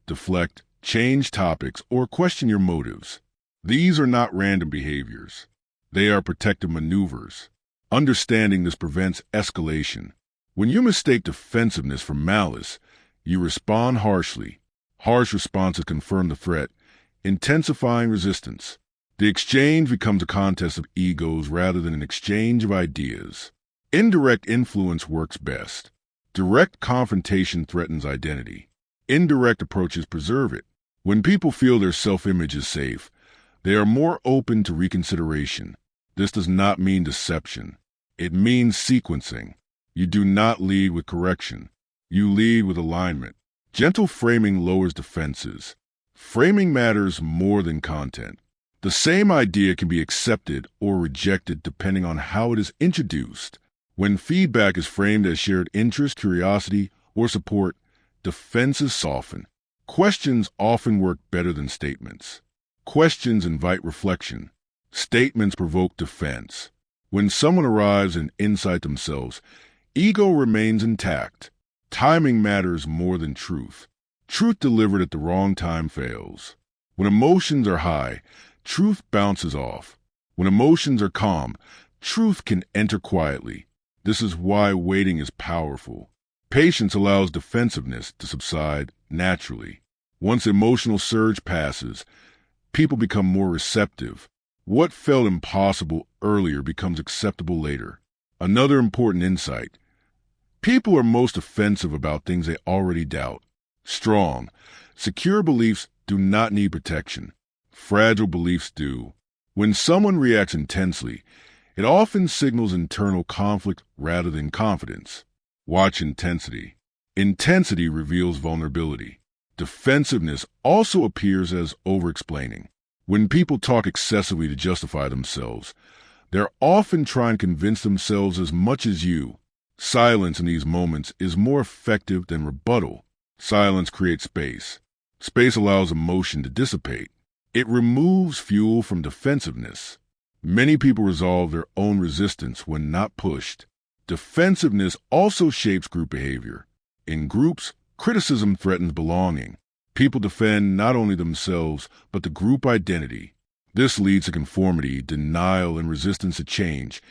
deflect, change topics, or question your motives. These are not random behaviors. They are protective maneuvers. Understanding this prevents escalation. When you mistake defensiveness for malice, you respond harshly. Harsh responses confirm the threat, intensifying resistance. The exchange becomes a contest of egos rather than an exchange of ideas. Indirect influence works best. Direct confrontation threatens identity. Indirect approaches preserve it. When people feel their self-image is safe, they are more open to reconsideration. This does not mean deception. It means sequencing. You do not lead with correction. You lead with alignment. Gentle framing lowers defenses. Framing matters more than content. The same idea can be accepted or rejected depending on how it is introduced. When feedback is framed as shared interest, curiosity, or support, defenses soften. Questions often work better than statements. Questions invite reflection. Statements provoke defense. When someone arrives and insight themselves, ego remains intact. Timing matters more than truth. Truth delivered at the wrong time fails. When emotions are high, truth bounces off. When emotions are calm, truth can enter quietly. This is why waiting is powerful. Patience allows defensiveness to subside naturally. Once emotional surge passes, people become more receptive. What felt impossible earlier becomes acceptable later. Another important insight. People are most offensive about things they already doubt. Strong, secure beliefs do not need protection. Fragile beliefs do. When someone reacts intensely, it often signals internal conflict rather than confidence. Watch intensity. Intensity reveals vulnerability. Defensiveness also appears as over-explaining. When people talk excessively to justify themselves, they're often trying to convince themselves as much as you. Silence in these moments is more effective than rebuttal. Silence creates space. Space allows emotion to dissipate. It removes fuel from defensiveness. Many people resolve their own resistance when not pushed. Defensiveness also shapes group behavior. In groups, criticism threatens belonging. People defend not only themselves, but the group identity. This leads to conformity, denial, and resistance to change,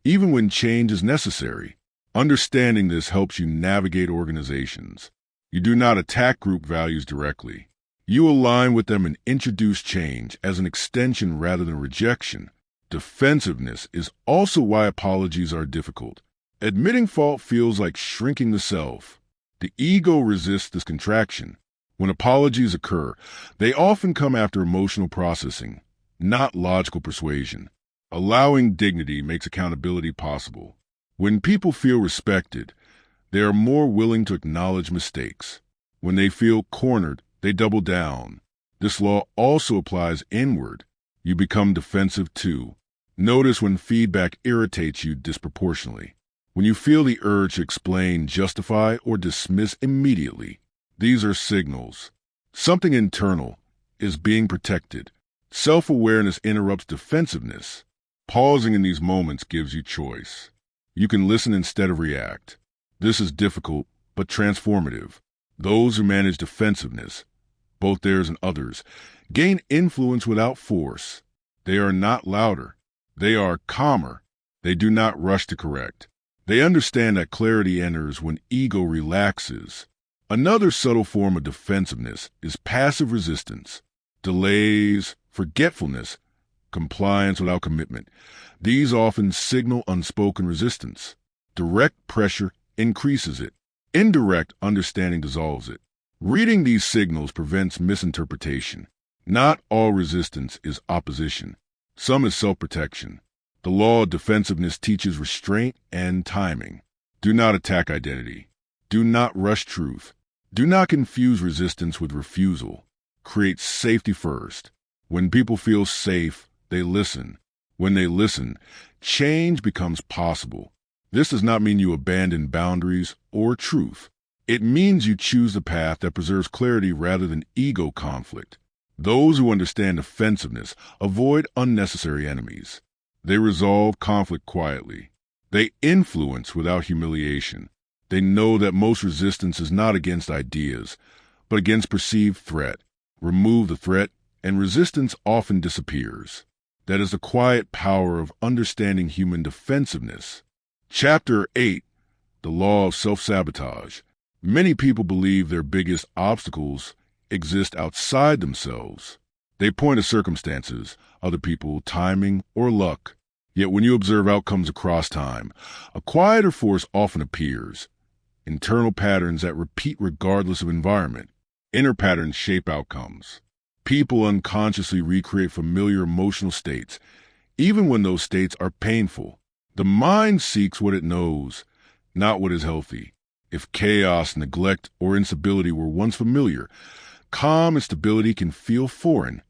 even when change is necessary. Understanding this helps you navigate organizations. You do not attack group values directly. You align with them and introduce change as an extension rather than rejection. Defensiveness is also why apologies are difficult. Admitting fault feels like shrinking the self. The ego resists this contraction. When apologies occur, they often come after emotional processing, not logical persuasion. Allowing dignity makes accountability possible. When people feel respected, they are more willing to acknowledge mistakes. When they feel cornered, they double down. This law also applies inward. You become defensive too. Notice when feedback irritates you disproportionately. When you feel the urge to explain, justify, or dismiss immediately. These are signals. Something internal is being protected. Self-awareness interrupts defensiveness. Pausing in these moments gives you choice. You can listen instead of react. This is difficult, but transformative. Those who manage defensiveness, both theirs and others, gain influence without force. They are not louder. They are calmer. They do not rush to correct. They understand that clarity enters when ego relaxes. Another subtle form of defensiveness is passive resistance. Delays, forgetfulness, compliance without commitment. These often signal unspoken resistance. Direct pressure increases it. Indirect understanding dissolves it. Reading these signals prevents misinterpretation. Not all resistance is opposition. Some is self-protection. The law of defensiveness teaches restraint and timing. Do not attack identity. Do not rush truth. Do not confuse resistance with refusal. Create safety first. When people feel safe, they listen. When they listen, change becomes possible. This does not mean you abandon boundaries or truth. It means you choose the path that preserves clarity rather than ego conflict. Those who understand defensiveness avoid unnecessary enemies. They resolve conflict quietly. They influence without humiliation. They know that most resistance is not against ideas, but against perceived threat. Remove the threat, and resistance often disappears. That is the quiet power of understanding human defensiveness. Chapter 8. The Law of Self-Sabotage. Many people believe their biggest obstacles exist outside themselves. They point to circumstances, other people, timing, or luck. Yet when you observe outcomes across time, a quieter force often appears. Internal patterns that repeat regardless of environment. Inner patterns shape outcomes. People unconsciously recreate familiar emotional states, even when those states are painful. The mind seeks what it knows, not what is healthy. If chaos, neglect, or instability were once familiar, calm and stability can feel foreign,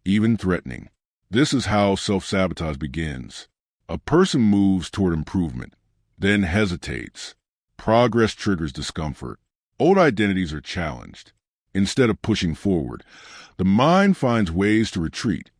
even threatening. This is how self-sabotage begins. A person moves toward improvement, then hesitates. Progress triggers discomfort. Old identities are challenged. Instead of pushing forward, the mind finds ways to retreat.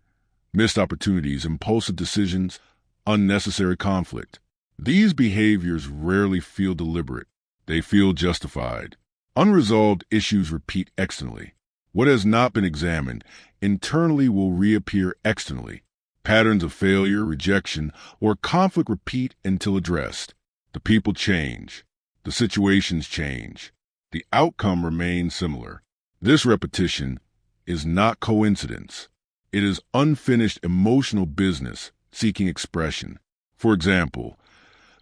Missed opportunities, impulsive decisions, unnecessary conflict. These behaviors rarely feel deliberate. They feel justified. Unresolved issues repeat externally. What has not been examined internally will reappear externally. Patterns of failure, rejection, or conflict repeat until addressed. The people change. The situations change. The outcome remains similar. This repetition is not coincidence. It is unfinished emotional business seeking expression. For example,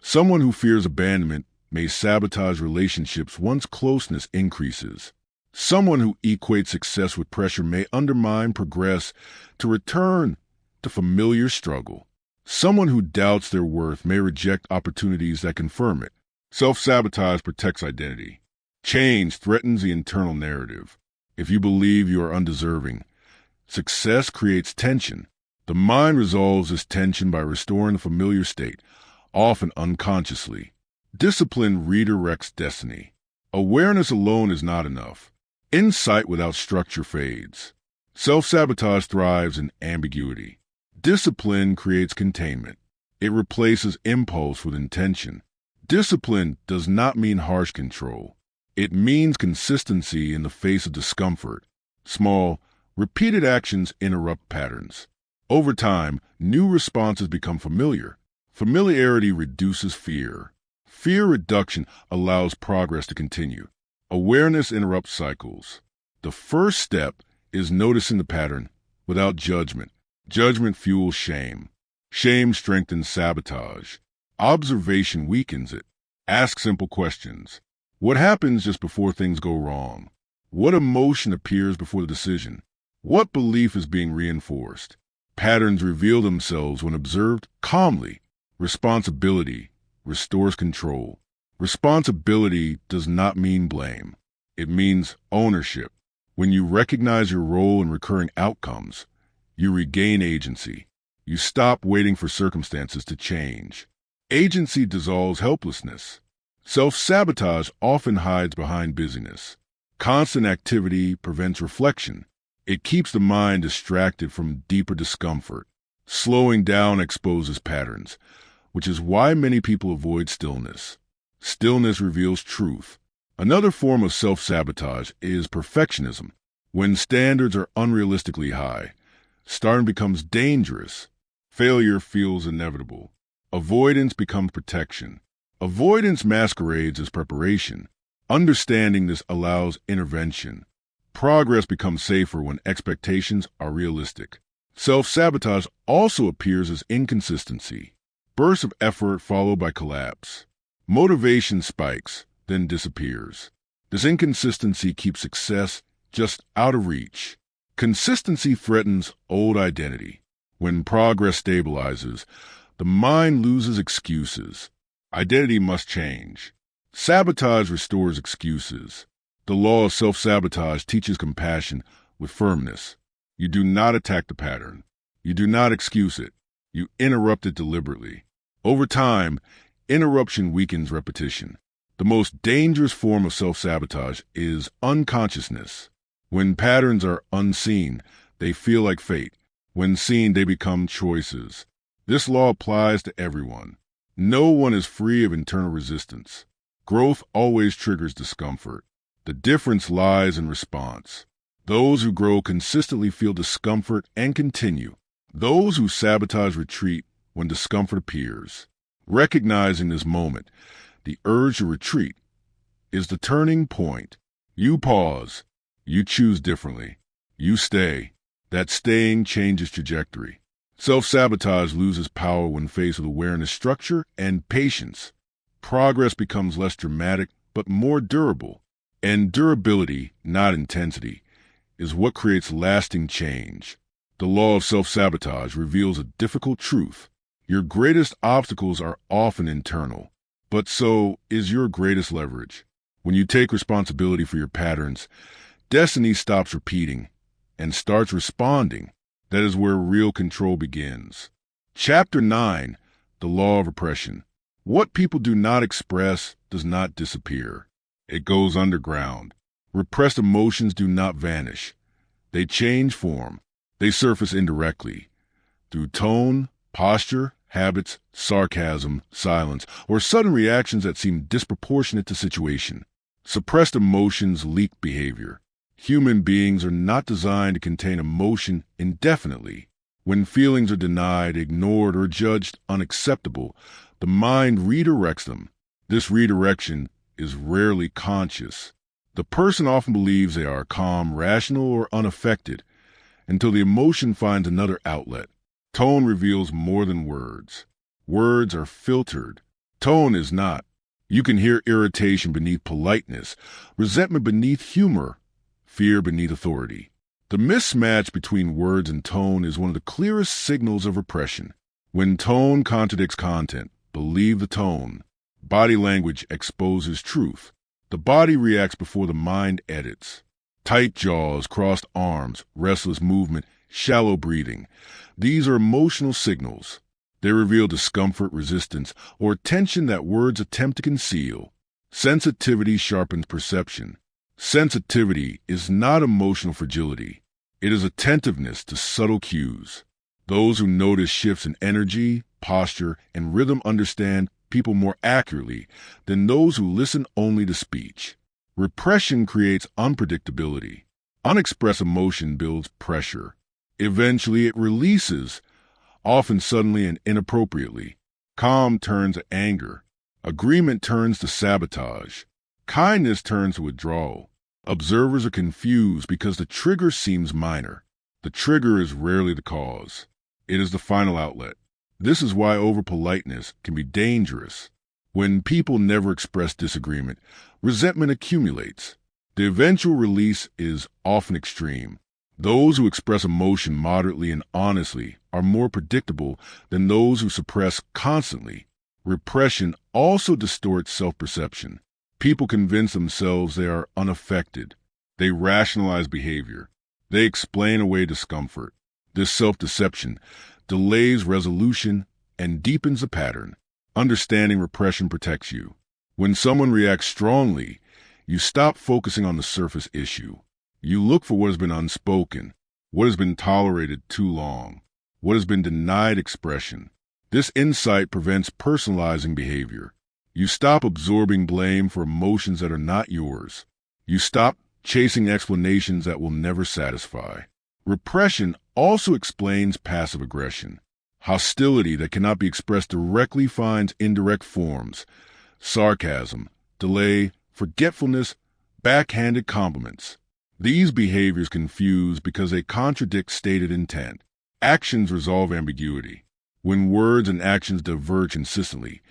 someone who fears abandonment may sabotage relationships once closeness increases. Someone who equates success with pressure may undermine progress to return to familiar struggle. Someone who doubts their worth may reject opportunities that confirm it. Self-sabotage protects identity. Change threatens the internal narrative. If you believe you are undeserving, success creates tension. The mind resolves this tension by restoring the familiar state, often unconsciously. Discipline redirects destiny. Awareness alone is not enough. Insight without structure fades. Self-sabotage thrives in ambiguity. Discipline creates containment. It replaces impulse with intention. Discipline does not mean harsh control. It means consistency in the face of discomfort. Small, repeated actions interrupt patterns. Over time, new responses become familiar. Familiarity reduces fear. Fear reduction allows progress to continue. Awareness interrupts cycles. The first step is noticing the pattern without judgment. Judgment fuels shame. Shame strengthens sabotage. Observation weakens it. Ask simple questions. What happens just before things go wrong? What emotion appears before the decision? What belief is being reinforced? Patterns reveal themselves when observed calmly. Responsibility restores control. Responsibility does not mean blame. It means ownership. When you recognize your role in recurring outcomes, you regain agency. You stop waiting for circumstances to change. Agency dissolves helplessness. Self-sabotage often hides behind busyness. Constant activity prevents reflection. It keeps the mind distracted from deeper discomfort. Slowing down exposes patterns, which is why many people avoid stillness. Stillness reveals truth. Another form of self-sabotage is perfectionism. When standards are unrealistically high, starting becomes dangerous. Failure feels inevitable. Avoidance becomes protection. Avoidance masquerades as preparation. Understanding this allows intervention. Progress becomes safer when expectations are realistic. Self-sabotage also appears as inconsistency. Bursts of effort followed by collapse. Motivation spikes, then disappears. This inconsistency keeps success just out of reach. Consistency threatens old identity. When progress stabilizes, the mind loses excuses. Identity must change. Sabotage restores excuses. The law of self-sabotage teaches compassion with firmness. You do not attack the pattern. You do not excuse it. You interrupt it deliberately. Over time, interruption weakens repetition. The most dangerous form of self-sabotage is unconsciousness. When patterns are unseen, they feel like fate. When seen, they become choices. This law applies to everyone. No one is free of internal resistance. Growth always triggers discomfort. The difference lies in response. Those who grow consistently feel discomfort and continue. Those who sabotage retreat when discomfort appears. Recognizing this moment, the urge to retreat, is the turning point. You pause. You choose differently. You stay. That staying changes trajectory. Self-sabotage loses power when faced with awareness, structure, and patience. Progress becomes less dramatic, but more durable. And durability, not intensity, is what creates lasting change. The law of self-sabotage reveals a difficult truth. Your greatest obstacles are often internal, but so is your greatest leverage. When you take responsibility for your patterns, destiny stops repeating and starts responding. That is where real control begins. Chapter 9, The Law of Repression. What people do not express does not disappear. It goes underground. Repressed emotions do not vanish. They change form. They surface indirectly. Through tone, posture, habits, sarcasm, silence, or sudden reactions that seem disproportionate to situation. Suppressed emotions leak behavior. Human beings are not designed to contain emotion indefinitely. When feelings are denied, ignored, or judged unacceptable, the mind redirects them. This redirection is rarely conscious. The person often believes they are calm, rational, or unaffected, until the emotion finds another outlet. Tone reveals more than words. Words are filtered. Tone is not. You can hear irritation beneath politeness, resentment beneath humor, fear beneath authority. The mismatch between words and tone is one of the clearest signals of repression. When tone contradicts content, believe the tone. Body language exposes truth. The body reacts before the mind edits. Tight jaws, crossed arms, restless movement, shallow breathing. These are emotional signals. They reveal discomfort, resistance, or tension that words attempt to conceal. Sensitivity sharpens perception. Sensitivity is not emotional fragility. It is attentiveness to subtle cues. Those who notice shifts in energy, posture, and rhythm understand people more accurately than those who listen only to speech. Repression creates unpredictability. Unexpressed emotion builds pressure. Eventually it releases, often suddenly and inappropriately. Calm turns to anger. Agreement turns to sabotage. Kindness turns to withdrawal. Observers are confused because the trigger seems minor. The trigger is rarely the cause. It is the final outlet. This is why over-politeness can be dangerous. When people never express disagreement, resentment accumulates. The eventual release is often extreme. Those who express emotion moderately and honestly are more predictable than those who suppress constantly. Repression also distorts self-perception. People convince themselves they are unaffected. They rationalize behavior. They explain away discomfort. This self-deception delays resolution and deepens the pattern. Understanding repression protects you. When someone reacts strongly, you stop focusing on the surface issue. You look for what has been unspoken, what has been tolerated too long, what has been denied expression. This insight prevents personalizing behavior. You stop absorbing blame for emotions that are not yours. You stop chasing explanations that will never satisfy. Repression also explains passive aggression. Hostility that cannot be expressed directly finds indirect forms. Sarcasm, delay, forgetfulness, backhanded compliments. These behaviors confuse because they contradict stated intent. Actions resolve ambiguity. When words and actions diverge consistently,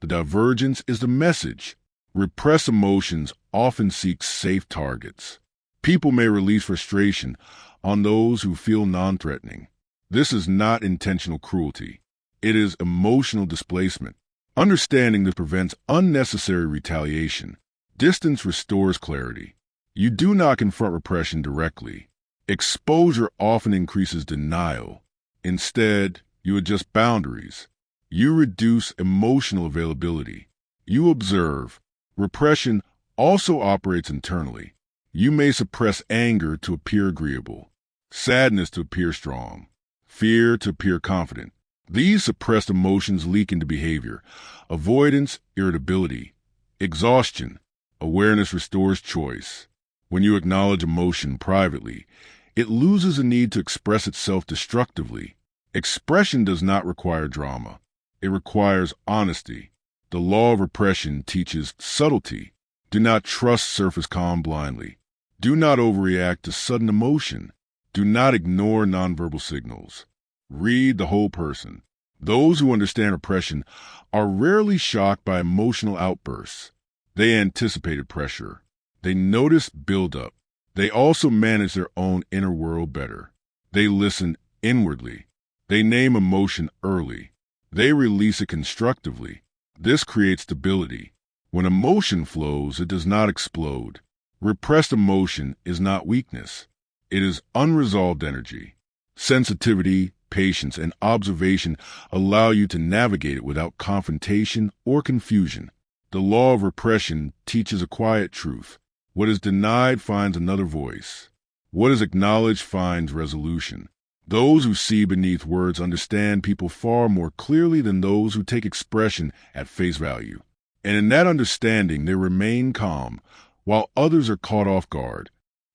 the divergence is the message. Repressed emotions often seek safe targets. People may release frustration on those who feel non-threatening. This is not intentional cruelty. It is emotional displacement. Understanding this prevents unnecessary retaliation. Distance restores clarity. You do not confront repression directly. Exposure often increases denial. Instead, you adjust boundaries. You reduce emotional availability. You observe. Repression also operates internally. You may suppress anger to appear agreeable, sadness to appear strong, fear to appear confident. These suppressed emotions leak into behavior. Avoidance, irritability, exhaustion. Awareness restores choice. When you acknowledge emotion privately, it loses the need to express itself destructively. Expression does not require drama. It requires honesty. The law of repression teaches subtlety. Do not trust surface calm blindly. Do not overreact to sudden emotion. Do not ignore nonverbal signals. Read the whole person. Those who understand repression are rarely shocked by emotional outbursts. They anticipated pressure. They notice buildup. They also manage their own inner world better. They listen inwardly. They name emotion early. They release it constructively. This creates stability. When emotion flows, it does not explode. Repressed emotion is not weakness. It is unresolved energy. Sensitivity, patience, and observation allow you to navigate it without confrontation or confusion. The law of repression teaches a quiet truth. What is denied finds another voice. What is acknowledged finds resolution. Those who see beneath words understand people far more clearly than those who take expression at face value. And in that understanding, they remain calm, while others are caught off guard.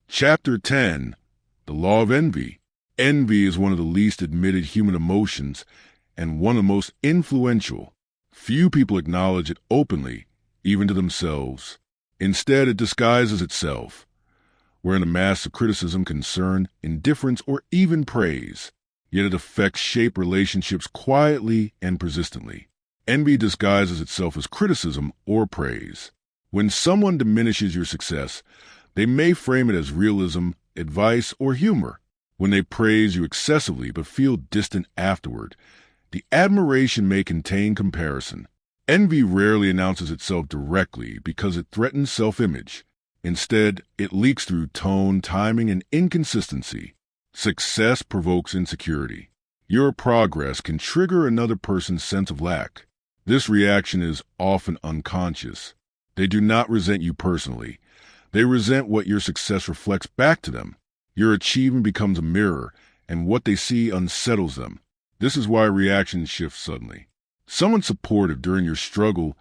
Chapter 10, The Law of Envy. Envy is one of the least admitted human emotions and one of the most influential. Few people acknowledge it openly, even to themselves. Instead, it disguises itself. wherein a mass of criticism, concern, indifference, or even praise. Yet it affects shape relationships quietly and persistently. Envy disguises itself as criticism or praise. When someone diminishes your success, they may frame it as realism, advice, or humor. When they praise you excessively but feel distant afterward, the admiration may contain comparison. Envy rarely announces itself directly because it threatens self-image. Instead, it leaks through tone, timing, and inconsistency. Success provokes insecurity. Your progress can trigger another person's sense of lack. This reaction is often unconscious. They do not resent you personally. They resent what your success reflects back to them. Your achievement becomes a mirror, and what they see unsettles them. This is why reactions shift suddenly. Someone supportive during your struggle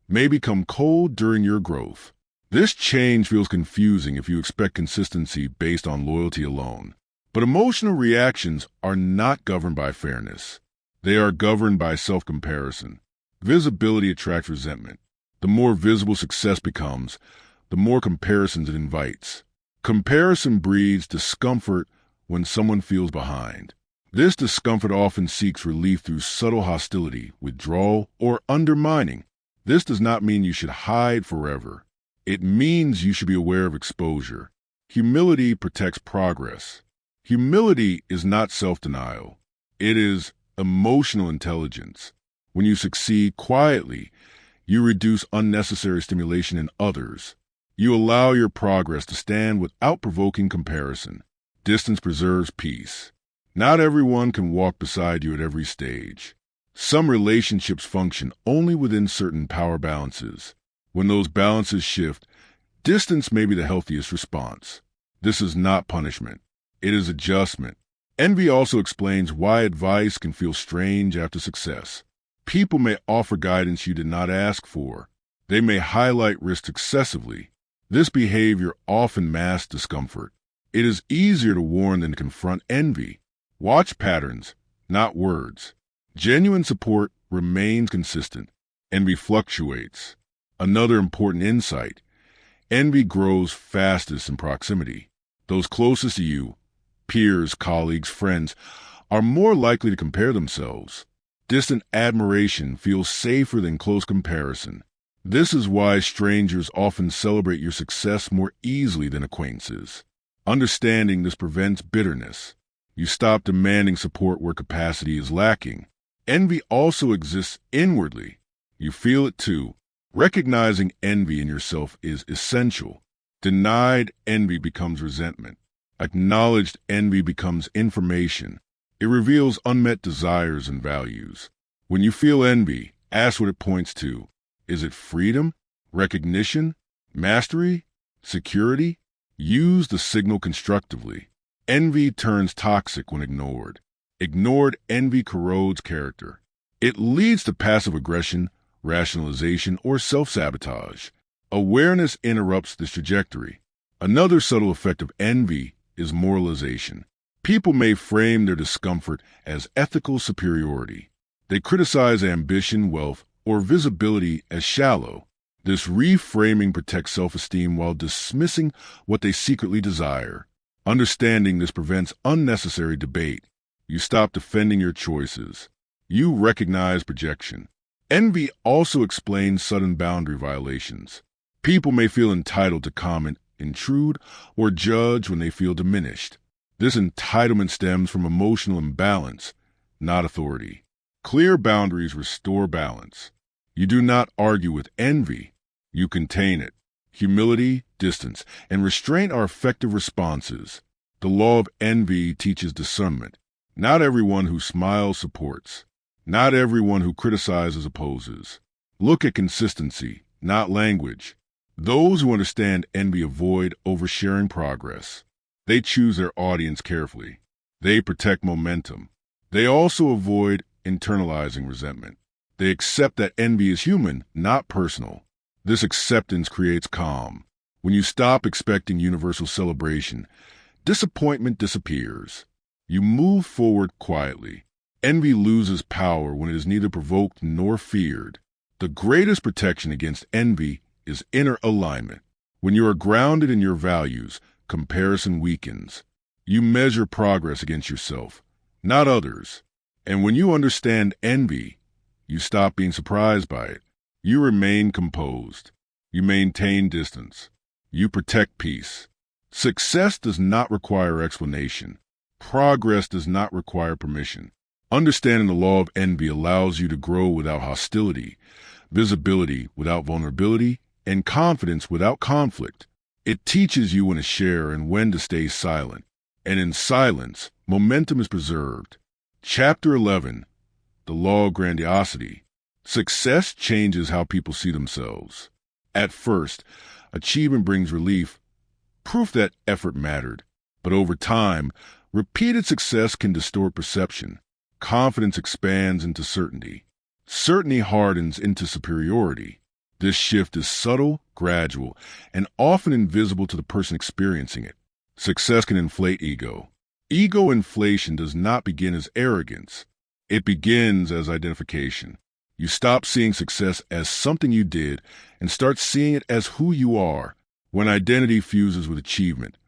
may become cold during your growth. This change feels confusing if you expect consistency based on loyalty alone. But emotional reactions are not governed by fairness. They are governed by self-comparison. Visibility attracts resentment. The more visible success becomes, the more comparisons it invites. Comparison breeds discomfort when someone feels behind. This discomfort often seeks relief through subtle hostility, withdrawal, or undermining. This does not mean you should hide forever. It means you should be aware of exposure. Humility protects progress. Humility is not self-denial. It is emotional intelligence. When you succeed quietly, you reduce unnecessary stimulation in others. You allow your progress to stand without provoking comparison. Distance preserves peace. Not everyone can walk beside you at every stage. Some relationships function only within certain power balances. When those balances shift, distance may be the healthiest response. This is not punishment. It is adjustment. Envy also explains why advice can feel strange after success. People may offer guidance you did not ask for. They may highlight risks excessively. This behavior often masks discomfort. It is easier to warn than to confront envy. Watch patterns, not words. Genuine support remains consistent. Envy fluctuates. Another important insight: envy grows fastest in proximity. Those closest to you, peers, colleagues, friends, are more likely to compare themselves. Distant admiration feels safer than close comparison. This is why strangers often celebrate your success more easily than acquaintances. Understanding this prevents bitterness. You stop demanding support where capacity is lacking. Envy also exists inwardly. You feel it too. Recognizing envy in yourself is essential. Denied envy becomes resentment. Acknowledged envy becomes information. It reveals unmet desires and values. When you feel envy, ask what it points to. Is it freedom, recognition, mastery, security? Use the signal constructively. Envy turns toxic when ignored. Ignored envy corrodes character. It leads to passive aggression, rationalization, or self-sabotage. Awareness interrupts this trajectory. Another subtle effect of envy is moralization. People may frame their discomfort as ethical superiority. They criticize ambition, wealth, or visibility as shallow. This reframing protects self-esteem while dismissing what they secretly desire. Understanding this prevents unnecessary debate. You stop defending your choices. You recognize projection. Envy also explains sudden boundary violations. People may feel entitled to comment, intrude, or judge when they feel diminished. This entitlement stems from emotional imbalance, not authority. Clear boundaries restore balance. You do not argue with envy. You contain it. Humility, distance, and restraint are effective responses. The law of envy teaches discernment. Not everyone who smiles supports. Not everyone who criticizes opposes. Look at consistency, not language. Those who understand envy avoid oversharing progress. They choose their audience carefully. They protect momentum. They also avoid internalizing resentment. They accept that envy is human, not personal. This acceptance creates calm. When you stop expecting universal celebration, disappointment disappears. You move forward quietly. Envy loses power when it is neither provoked nor feared. The greatest protection against envy is inner alignment. When you are grounded in your values, comparison weakens. You measure progress against yourself, not others. And when you understand envy, you stop being surprised by it. You remain composed. You maintain distance. You protect peace. Success does not require explanation. Progress does not require permission. Understanding the law of envy allows you to grow without hostility, visibility without vulnerability, and confidence without conflict. It teaches you when to share and when to stay silent. And in silence, momentum is preserved. Chapter 11. The Law of Grandiosity. Success changes how people see themselves. At first, achievement brings relief, proof that effort mattered. But over time, repeated success can distort perception. Confidence expands into certainty. Certainty hardens into superiority. This shift is subtle, gradual, and often invisible to the person experiencing it. Success can inflate ego. Ego inflation does not begin as arrogance. It begins as identification. You stop seeing success as something you did and start seeing it as who you are. When identity fuses with achievement,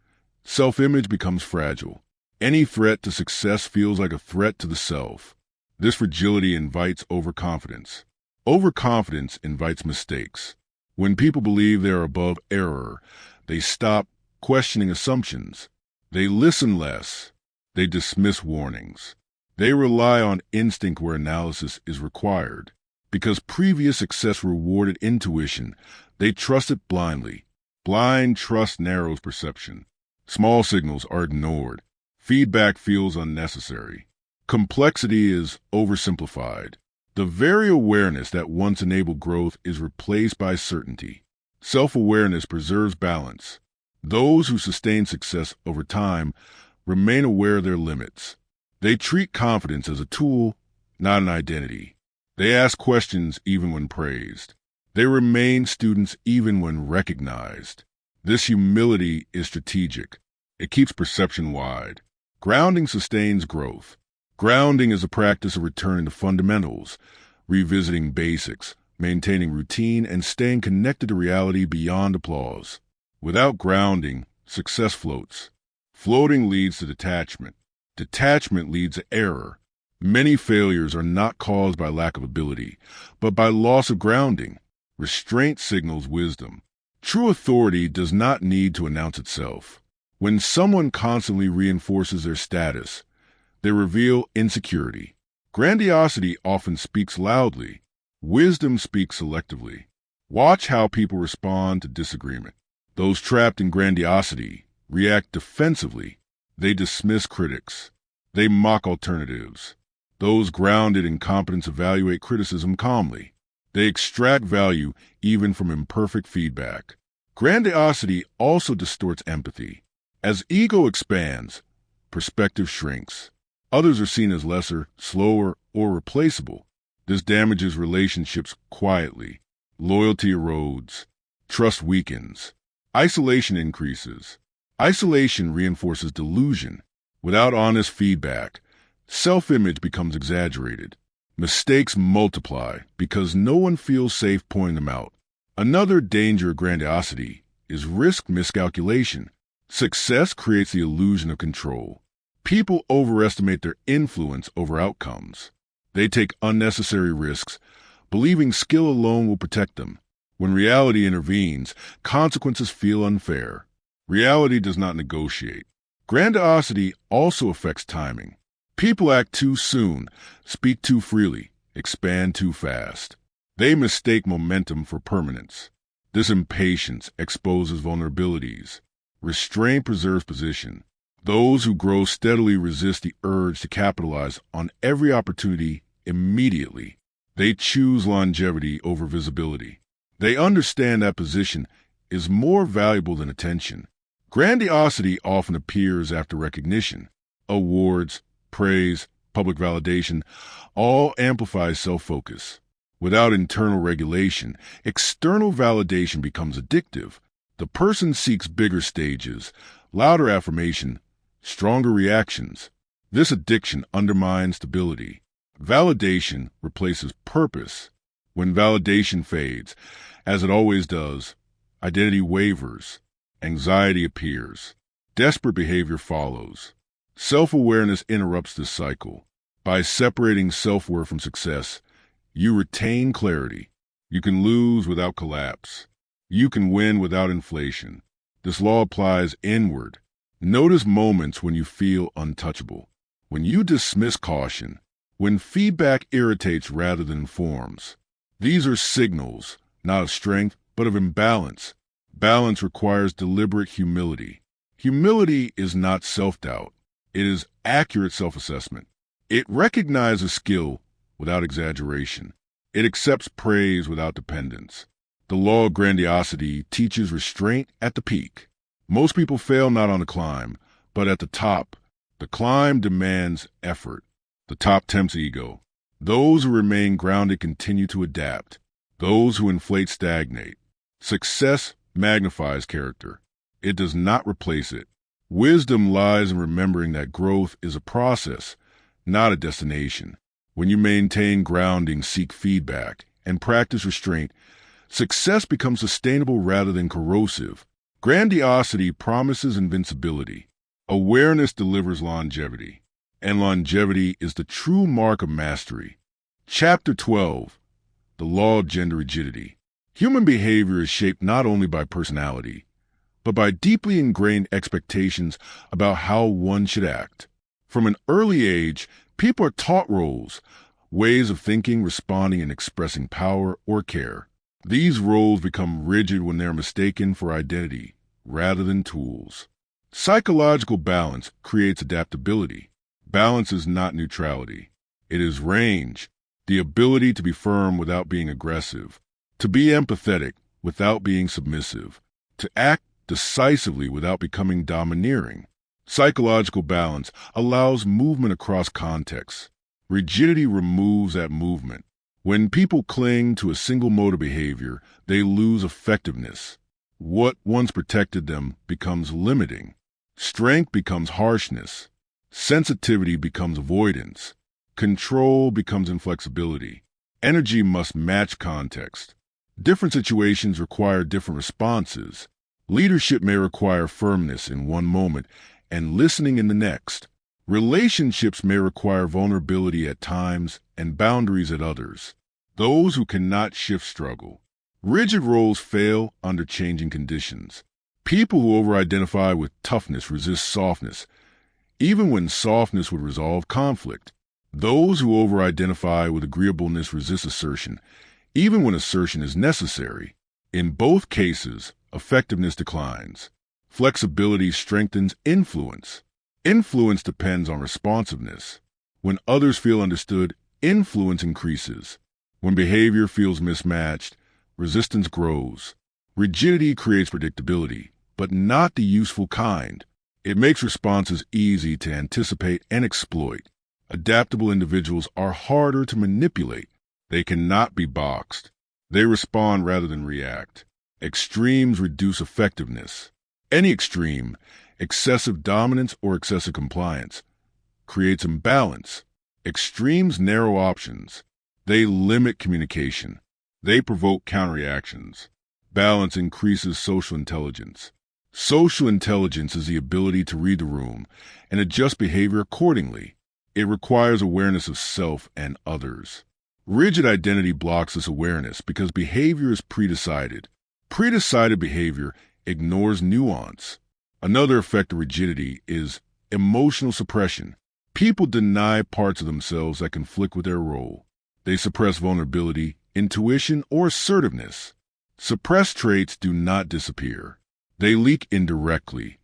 self-image becomes fragile. Any threat to success feels like a threat to the self. This fragility invites overconfidence. Overconfidence invites mistakes. When people believe they are above error, they stop questioning assumptions. They listen less. They dismiss warnings. They rely on instinct where analysis is required. Because previous success rewarded intuition, they trust it blindly. Blind trust narrows perception. Small signals are ignored. Feedback feels unnecessary. Complexity is oversimplified. The very awareness that once enabled growth is replaced by certainty. Self-awareness preserves balance. Those who sustain success over time remain aware of their limits. They treat confidence as a tool, not an identity. They ask questions even when praised. They remain students even when recognized. This humility is strategic. It keeps perception wide. Grounding sustains growth. Grounding is a practice of returning to fundamentals, revisiting basics, maintaining routine, and staying connected to reality beyond applause. Without grounding, success floats. Floating leads to detachment. Detachment leads to error. Many failures are not caused by lack of ability, but by loss of grounding. Restraint signals wisdom. True authority does not need to announce itself. When someone constantly reinforces their status, they reveal insecurity. Grandiosity often speaks loudly. Wisdom speaks selectively. Watch how people respond to disagreement. Those trapped in grandiosity react defensively. They dismiss critics. They mock alternatives. Those grounded in competence evaluate criticism calmly. They extract value even from imperfect feedback. Grandiosity also distorts empathy. As ego expands, perspective shrinks. Others are seen as lesser, slower, or replaceable. This damages relationships quietly. Loyalty erodes. Trust weakens. Isolation increases. Isolation reinforces delusion. Without honest feedback, self-image becomes exaggerated. Mistakes multiply because no one feels safe pointing them out. Another danger of grandiosity is risk miscalculation. Success creates the illusion of control. People overestimate their influence over outcomes. They take unnecessary risks, believing skill alone will protect them. When reality intervenes, consequences feel unfair. Reality does not negotiate. Grandiosity also affects timing. People act too soon, speak too freely, expand too fast. They mistake momentum for permanence. This impatience exposes vulnerabilities. Restraint preserves position. Those who grow steadily resist the urge to capitalize on every opportunity immediately. They choose longevity over visibility. They understand that position is more valuable than attention. Grandiosity often appears after recognition. Awards, praise, public validation, all amplify self-focus. Without internal regulation, external validation becomes addictive. The person seeks bigger stages, louder affirmation, stronger reactions. This addiction undermines stability. Validation replaces purpose. When validation fades, as it always does, identity wavers, anxiety appears. Desperate behavior follows. Self-awareness interrupts this cycle. By separating self-worth from success, you retain clarity. You can lose without collapse. You can win without inflation. This law applies inward. Notice moments when you feel untouchable, when you dismiss caution, when feedback irritates rather than informs. These are signals, not of strength, but of imbalance. Balance requires deliberate humility. Humility is not self-doubt. It is accurate self-assessment. It recognizes skill without exaggeration. It accepts praise without dependence. The law of grandiosity teaches restraint at the peak. Most people fail not on the climb, but at the top. The climb demands effort. The top tempts ego. Those who remain grounded continue to adapt. Those who inflate stagnate. Success magnifies character. It does not replace it. Wisdom lies in remembering that growth is a process, not a destination. When you maintain grounding, seek feedback, and practice restraint, success becomes sustainable rather than corrosive. Grandiosity promises invincibility. Awareness delivers longevity. And longevity is the true mark of mastery. Chapter 12. The Law of Gender Rigidity. Human behavior is shaped not only by personality, but by deeply ingrained expectations about how one should act. From an early age, people are taught roles, ways of thinking, responding, and expressing power or care. These roles become rigid when they're mistaken for identity rather than tools. Psychological balance creates adaptability. Balance is not neutrality. It is range, the ability to be firm without being aggressive, to be empathetic without being submissive, to act decisively without becoming domineering. Psychological balance allows movement across contexts. Rigidity removes that movement. When people cling to a single mode of behavior, they lose effectiveness. What once protected them becomes limiting. Strength becomes harshness. Sensitivity becomes avoidance. Control becomes inflexibility. Energy must match context. Different situations require different responses. Leadership may require firmness in one moment and listening in the next. Relationships may require vulnerability at times and boundaries at others. Those who cannot shift struggle. Rigid roles fail under changing conditions. People who over-identify with toughness resist softness, even when softness would resolve conflict. Those who over-identify with agreeableness resist assertion, even when assertion is necessary. In both cases, effectiveness declines. Flexibility strengthens influence. Influence depends on responsiveness. When others feel understood, influence increases. When behavior feels mismatched, resistance grows. Rigidity creates predictability, but not the useful kind. It makes responses easy to anticipate and exploit. Adaptable individuals are harder to manipulate. They cannot be boxed. They respond rather than react. Extremes reduce effectiveness. Any extreme, excessive dominance or excessive compliance, creates imbalance. Extremes narrow options. They limit communication. They provoke counterreactions. Balance increases social intelligence. Social intelligence is the ability to read the room and adjust behavior accordingly. It requires awareness of self and others. Rigid identity blocks this awareness because behavior is pre-decided. Pre-decided behavior ignores nuance. Another effect of rigidity is emotional suppression. People deny parts of themselves that conflict with their role. They suppress vulnerability, intuition, or assertiveness. Suppressed traits do not disappear. They leak indirectly,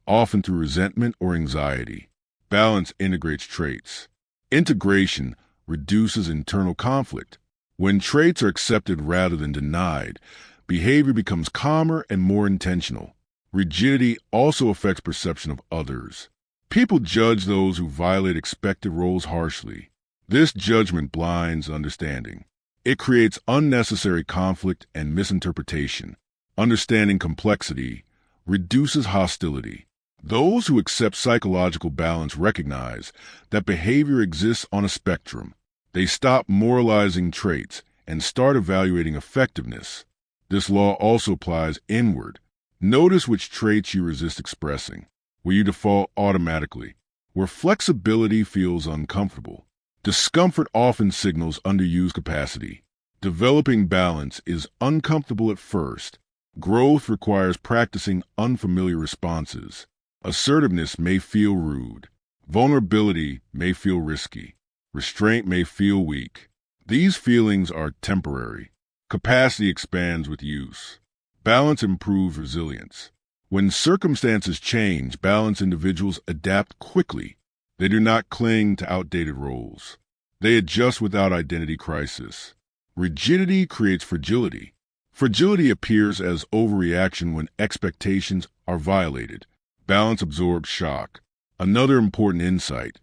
often through resentment or anxiety. Balance integrates traits. Integration reduces internal conflict. When traits are accepted rather than denied, behavior becomes calmer and more intentional. Rigidity also affects perception of others. People judge those who violate expected roles harshly. This judgment blinds understanding. It creates unnecessary conflict and misinterpretation. Understanding complexity reduces hostility. Those who accept psychological balance recognize that behavior exists on a spectrum. They stop moralizing traits and start evaluating effectiveness. This law also applies inward. Notice which traits you resist expressing. where you default automatically, where flexibility feels uncomfortable. Discomfort often signals underused capacity. Developing balance is uncomfortable at first. Growth requires practicing unfamiliar responses. Assertiveness may feel rude. Vulnerability may feel risky. Restraint may feel weak. These feelings are temporary. Capacity expands with use. Balance improves resilience. When circumstances change, balanced individuals adapt quickly. They do not cling to outdated roles. They adjust without identity crisis. Rigidity creates fragility. Fragility appears as overreaction when expectations are violated. Balance absorbs shock. Another important insight: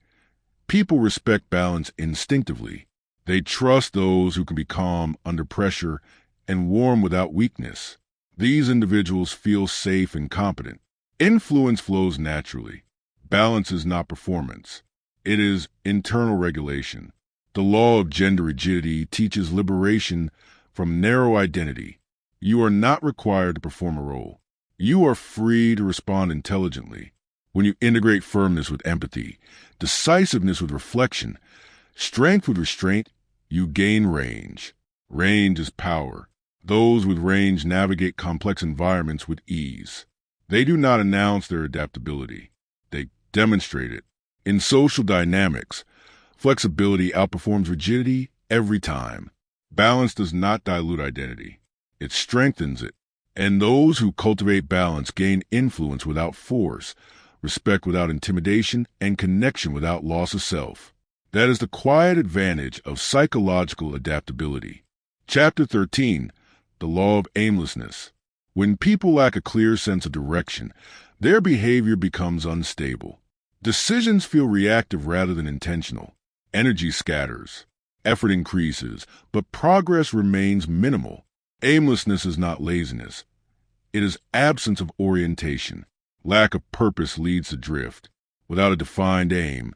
people respect balance instinctively. They trust those who can be calm under pressure and warm without weakness. These individuals feel safe and competent. Influence flows naturally. Balance is not performance. It is internal regulation. The law of gender rigidity teaches liberation from narrow identity. You are not required to perform a role. You are free to respond intelligently. When you integrate firmness with empathy, decisiveness with reflection, strength with restraint, you gain range. Range is power. Those with range navigate complex environments with ease. They do not announce their adaptability. They demonstrate it. In social dynamics, flexibility outperforms rigidity every time. Balance does not dilute identity. It strengthens it. And those who cultivate balance gain influence without force, respect without intimidation, and connection without loss of self. That is the quiet advantage of psychological adaptability. Chapter 13, The Law of Aimlessness. When people lack a clear sense of direction, their behavior becomes unstable. Decisions feel reactive rather than intentional. Energy scatters. Effort increases, but progress remains minimal. Aimlessness is not laziness. It is absence of orientation. Lack of purpose leads to drift. Without a defined aim,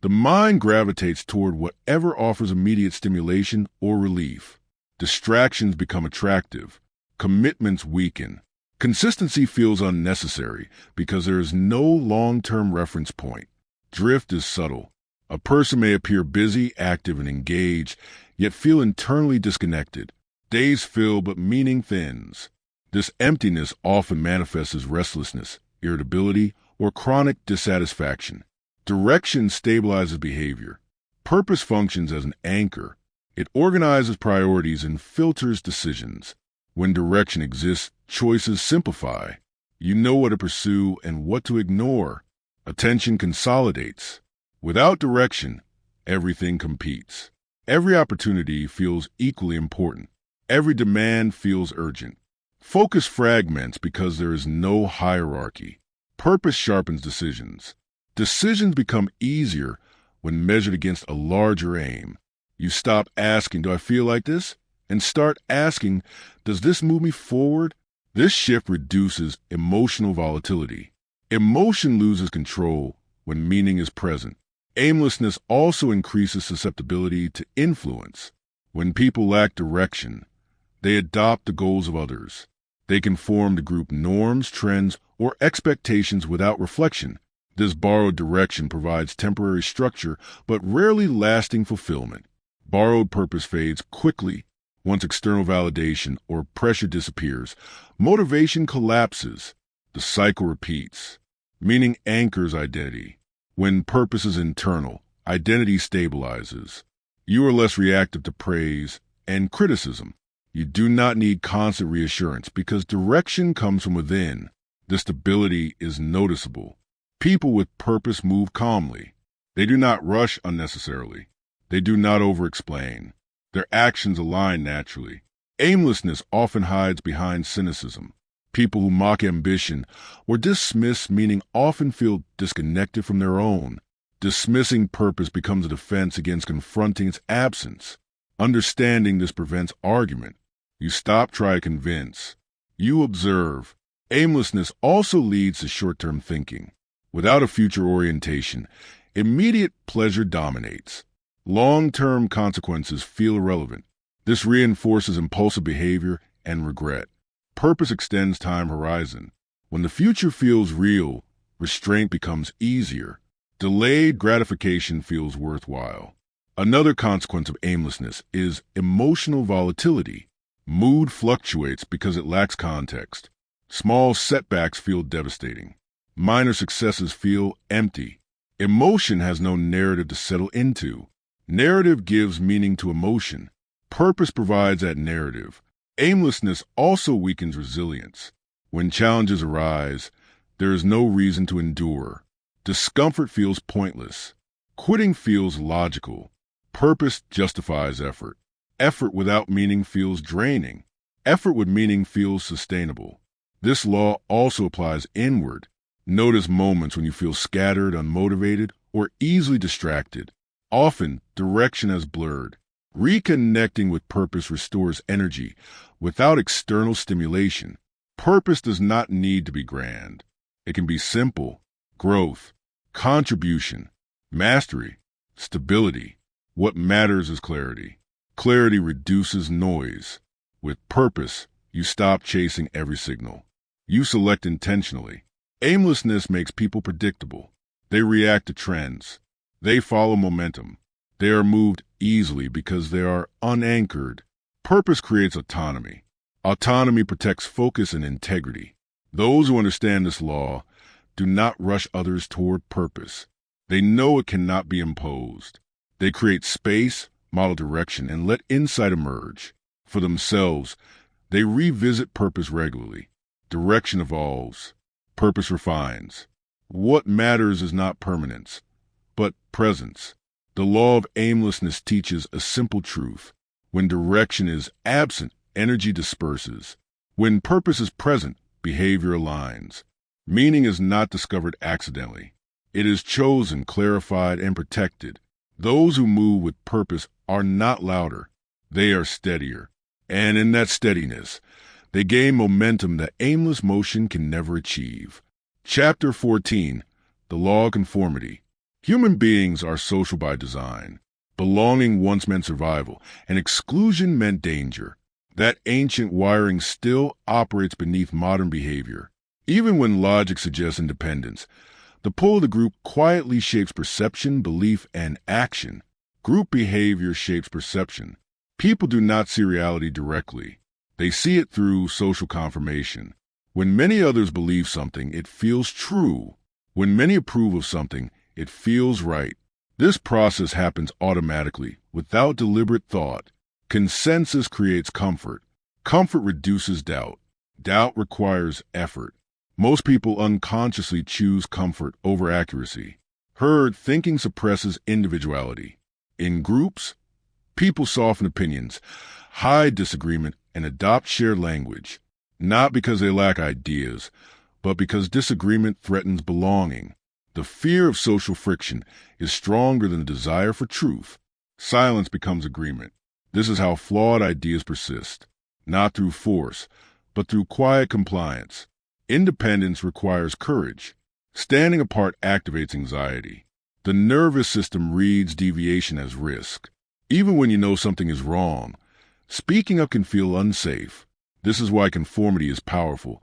the mind gravitates toward whatever offers immediate stimulation or relief. Distractions become attractive. Commitments weaken. Consistency feels unnecessary because there is no long-term reference point. Drift is subtle. A person may appear busy, active, and engaged, yet feel internally disconnected. Days fill, but meaning thins. This emptiness often manifests as restlessness, irritability, or chronic dissatisfaction. Direction stabilizes behavior. Purpose functions as an anchor. It organizes priorities and filters decisions. When direction exists, choices simplify. You know what to pursue and what to ignore. Attention consolidates. Without direction, everything competes. Every opportunity feels equally important. Every demand feels urgent. Focus fragments because there is no hierarchy. Purpose sharpens decisions. Decisions become easier when measured against a larger aim. You stop asking, "Do I feel like this?" and start asking, "Does this move me forward?" This shift reduces emotional volatility. Emotion loses control when meaning is present. Aimlessness also increases susceptibility to influence. When people lack direction, they adopt the goals of others. They conform to group norms, trends, or expectations without reflection. This borrowed direction provides temporary structure, but rarely lasting fulfillment. Borrowed purpose fades quickly. Once external validation or pressure disappears, motivation collapses. The cycle repeats. Meaning anchors identity. When purpose is internal, identity stabilizes. You are less reactive to praise and criticism. You do not need constant reassurance because direction comes from within. The stability is noticeable. People with purpose move calmly. They do not rush unnecessarily. They do not over-explain. Their actions align naturally. Aimlessness often hides behind cynicism. People who mock ambition or dismiss meaning often feel disconnected from their own. Dismissing purpose becomes a defense against confronting its absence. Understanding this prevents argument. You stop trying to convince. You observe. Aimlessness also leads to short-term thinking. Without a future orientation, immediate pleasure dominates. Long-term consequences feel irrelevant. This reinforces impulsive behavior and regret. Purpose extends time horizon. When the future feels real, Restraint becomes easier. Delayed gratification feels worthwhile. Another consequence of aimlessness is emotional volatility. Mood fluctuates because it lacks context. Small setbacks feel devastating. Minor successes feel empty. Emotion has no narrative to settle into. Narrative gives meaning to emotion. Purpose provides that narrative. Aimlessness also weakens resilience. When challenges arise, there is no reason to endure. Discomfort feels pointless. Quitting feels logical. Purpose justifies effort. Effort without meaning feels draining. Effort with meaning feels sustainable. This law also applies inward. Notice moments when you feel scattered, unmotivated, or easily distracted. Often, direction has blurred. Reconnecting with purpose restores energy without external stimulation. Purpose does not need to be grand. It can be simple: growth, contribution, mastery, stability. What matters is clarity. Clarity reduces noise. With purpose, you stop chasing every signal. You select intentionally. Aimlessness makes people predictable. They react to trends. They follow momentum. They are moved easily because they are unanchored. Purpose creates autonomy. Autonomy protects focus and integrity. Those who understand this law do not rush others toward purpose. They know it cannot be imposed. They create space, model direction, and let insight emerge. For themselves, they revisit purpose regularly. Direction evolves. Purpose refines. What matters is not permanence, but presence. The law of aimlessness teaches a simple truth. When direction is absent, energy disperses. When purpose is present, behavior aligns. Meaning is not discovered accidentally. It is chosen, clarified, and protected. Those who move with purpose are not louder. They are steadier. And in that steadiness, they gain momentum that aimless motion can never achieve. Chapter 14. The Law of Conformity. Human beings are social by design. Belonging once meant survival, and exclusion meant danger. That ancient wiring still operates beneath modern behavior. Even when logic suggests independence, the pull of the group quietly shapes perception, belief, and action. Group behavior shapes perception. People do not see reality directly. They see it through social confirmation. When many others believe something, it feels true. When many approve of something, it feels right. This process happens automatically, without deliberate thought. Consensus creates comfort. Comfort reduces doubt. Doubt requires effort. Most people unconsciously choose comfort over accuracy. Herd thinking suppresses individuality. In groups, people soften opinions, hide disagreement, and adopt shared language. Not because they lack ideas, but because disagreement threatens belonging. The fear of social friction is stronger than the desire for truth. Silence becomes agreement. This is how flawed ideas persist, not through force, but through quiet compliance. Independence requires courage. Standing apart activates anxiety. The nervous system reads deviation as risk. Even when you know something is wrong, speaking up can feel unsafe. This is why conformity is powerful.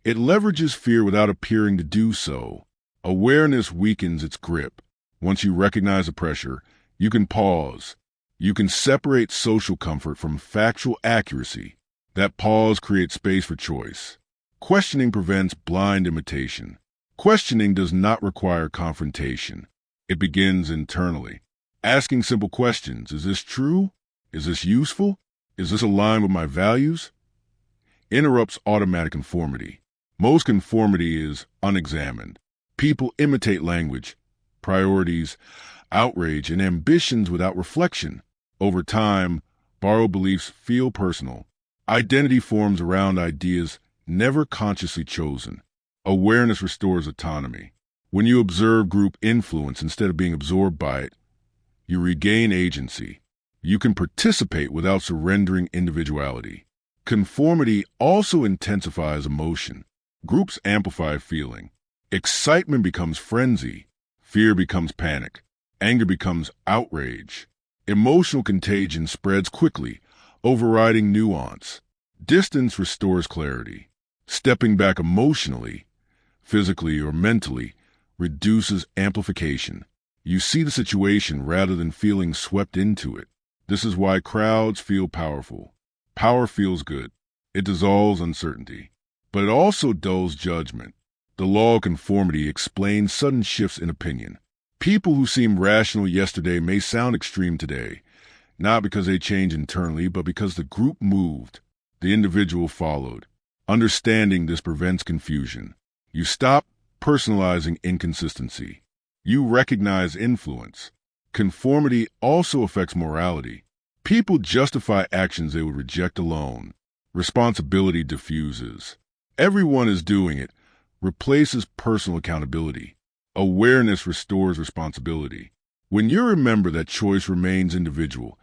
It leverages fear without appearing to do so. Awareness weakens its grip. Once you recognize the pressure, you can pause. You can separate social comfort from factual accuracy. That pause creates space for choice. Questioning prevents blind imitation. Questioning does not require confrontation. It begins internally. Asking simple questions: is this true? Is this useful? Is this aligned with my values? Interrupts automatic conformity. Most conformity is unexamined. People imitate language, priorities, outrage, and ambitions without reflection. Over time, borrowed beliefs feel personal. Identity forms around ideas never consciously chosen. Awareness restores autonomy. When you observe group influence instead of being absorbed by it, you regain agency. You can participate without surrendering individuality. Conformity also intensifies emotion. Groups amplify feeling. Excitement becomes frenzy. Fear becomes panic. Anger becomes outrage. Emotional contagion spreads quickly, overriding nuance. Distance restores clarity. Stepping back emotionally physically or mentally, reduces amplification. You see the situation rather than feeling swept into it. This is why crowds feel powerful. Power feels good. It dissolves uncertainty. But it also dulls judgment. The law of conformity explains sudden shifts in opinion. People who seemed rational yesterday may sound extreme today, not because they changed internally, but because the group moved, the individual followed. Understanding this prevents confusion. You stop personalizing inconsistency. You recognize influence. Conformity also affects morality. People justify actions they would reject alone. Responsibility diffuses. Everyone is doing it. Replaces personal accountability. Awareness restores responsibility. When you remember that choice remains individual,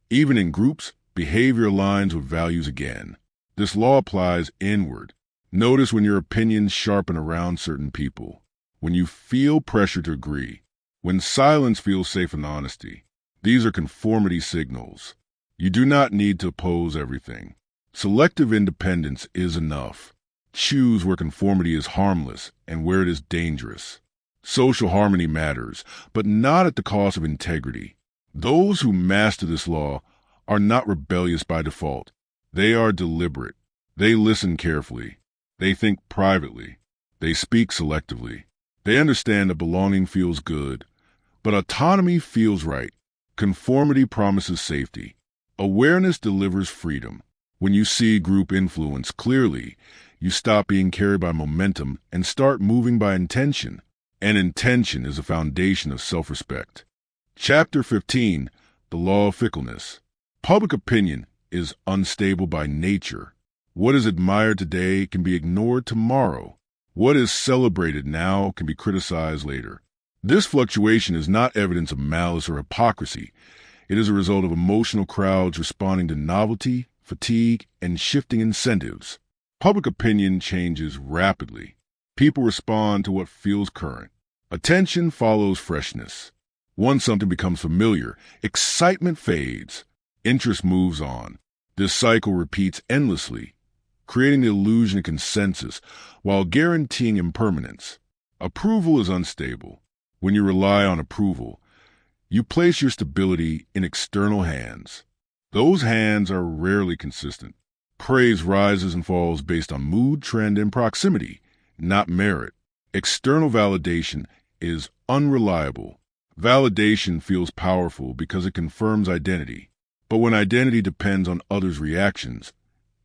even in groups, behavior aligns with values again. This law applies inward. Notice when your opinions sharpen around certain people, when you feel pressure to agree, when silence feels safe in honesty. These are conformity signals. You do not need to oppose everything. Selective independence is enough. Choose where conformity is harmless and where it is dangerous. Social harmony matters, but not at the cost of integrity. Those who master this law are not rebellious by default. They are deliberate. They listen carefully. They think privately. They speak selectively. They understand that belonging feels good, but autonomy feels right. Conformity promises safety. Awareness delivers freedom. When you see group influence clearly, you stop being carried by momentum and start moving by intention. And intention is a foundation of self-respect. Chapter 15, The Law of Fickleness. Public opinion is unstable by nature. What is admired today can be ignored tomorrow. What is celebrated now can be criticized later. This fluctuation is not evidence of malice or hypocrisy. It is a result of emotional crowds responding to novelty, fatigue, and shifting incentives. Public opinion changes rapidly. People respond to what feels current. Attention follows freshness. Once something becomes familiar, excitement fades. Interest moves on. This cycle repeats endlessly, creating the illusion of consensus while guaranteeing impermanence. Approval is unstable. When you rely on approval, you place your stability in external hands. Those hands are rarely consistent. Praise rises and falls based on mood, trend, and proximity, not merit. External validation is unreliable. Validation feels powerful because it confirms identity. But when identity depends on others' reactions,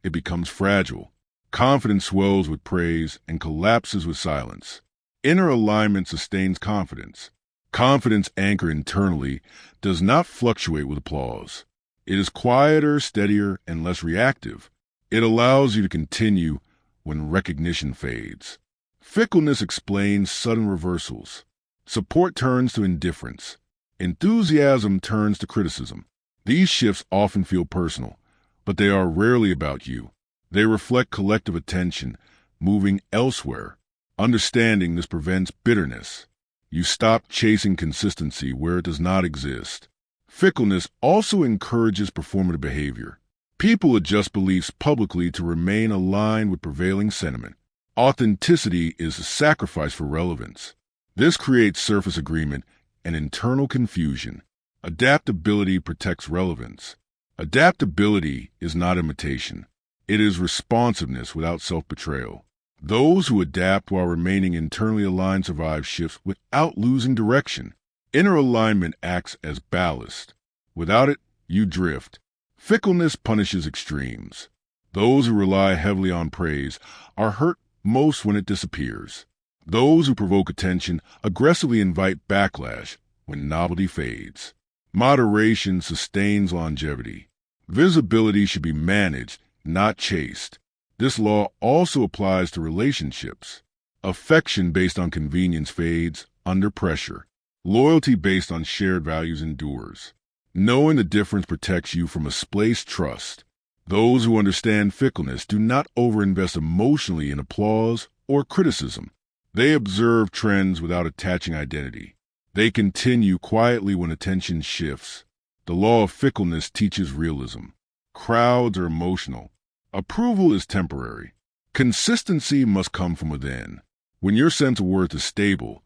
it becomes fragile. Confidence swells with praise and collapses with silence. Inner alignment sustains confidence. Confidence anchored internally does not fluctuate with applause. It is quieter, steadier, and less reactive. It allows you to continue when recognition fades. Fickleness explains sudden reversals. Support turns to indifference. Enthusiasm turns to criticism. These shifts often feel personal, but they are rarely about you. They reflect collective attention, moving elsewhere. Understanding this prevents bitterness. You stop chasing consistency where it does not exist. Fickleness also encourages performative behavior. People adjust beliefs publicly to remain aligned with prevailing sentiment. Authenticity is a sacrifice for relevance. This creates surface agreement and internal confusion. Adaptability protects relevance. Adaptability is not imitation. It is responsiveness without self-betrayal. Those who adapt while remaining internally aligned survive shifts without losing direction. Inner alignment acts as ballast. Without it, you drift. Fickleness punishes extremes. Those who rely heavily on praise are hurt most when it disappears. Those who provoke attention aggressively invite backlash when novelty fades. Moderation sustains longevity. Visibility should be managed, not chased. This law also applies to relationships. Affection based on convenience fades under pressure. Loyalty based on shared values endures. Knowing the difference protects you from misplaced trust. Those who understand fickleness do not overinvest emotionally in applause or criticism. They observe trends without attaching identity. They continue quietly when attention shifts. The law of fickleness teaches realism. Crowds are emotional. Approval is temporary. Consistency must come from within. When your sense of worth is stable,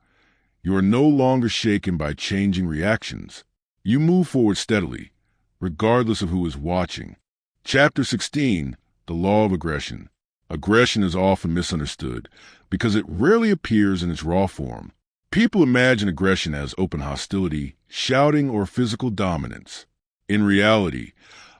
you are no longer shaken by changing reactions. You move forward steadily, regardless of who is watching. Chapter 16, The Law of Aggression. Aggression is often misunderstood because it rarely appears in its raw form. People imagine aggression as open hostility, shouting, or physical dominance. In reality,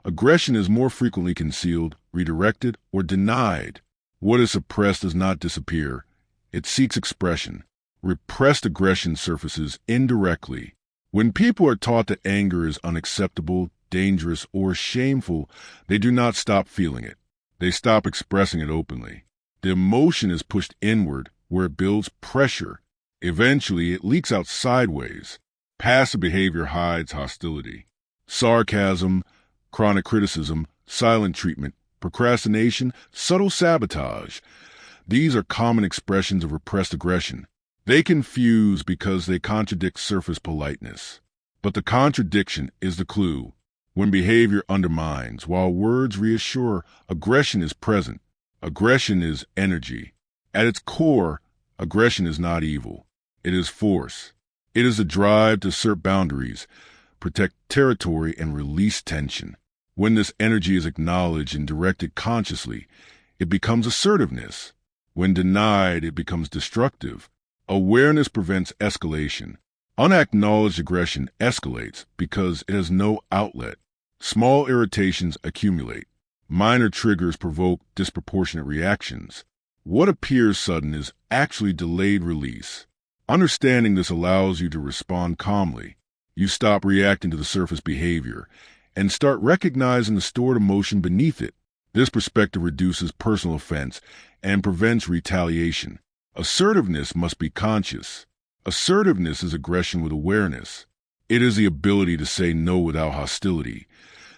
aggression is more frequently concealed, redirected, or denied. What is suppressed does not disappear. It seeks expression. Repressed aggression surfaces indirectly. When people are taught that anger is unacceptable, dangerous, or shameful, they do not stop feeling it. They stop expressing it openly. The emotion is pushed inward, where it builds pressure. Eventually, it leaks out sideways. Passive behavior hides hostility. Sarcasm, chronic criticism, silent treatment, procrastination, subtle sabotage. These are common expressions of repressed aggression. They confuse because they contradict surface politeness. But the contradiction is the clue. When behavior undermines, while words reassure, aggression is present. Aggression is energy. At its core, aggression is not evil. It is force. It is a drive to assert boundaries, protect territory, and release tension. When this energy is acknowledged and directed consciously, it becomes assertiveness. When denied, it becomes destructive. Awareness prevents escalation. Unacknowledged aggression escalates because it has no outlet. Small irritations accumulate. Minor triggers provoke disproportionate reactions. What appears sudden is actually delayed release. Understanding this allows you to respond calmly. You stop reacting to the surface behavior and start recognizing the stored emotion beneath it. This perspective reduces personal offense and prevents retaliation. Assertiveness must be conscious. Assertiveness is aggression with awareness. It is the ability to say no without hostility,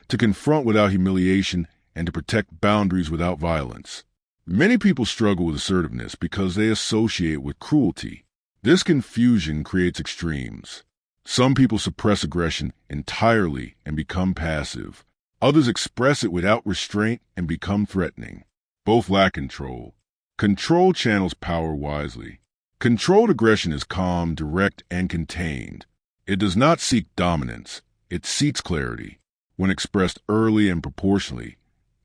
to confront without humiliation, and to protect boundaries without violence. Many people struggle with assertiveness because they associate it with cruelty. This confusion creates extremes. Some people suppress aggression entirely and become passive. Others express it without restraint and become threatening. Both lack control. Control channels power wisely. Controlled aggression is calm, direct, and contained. It does not seek dominance. It seeks clarity. When expressed early and proportionally,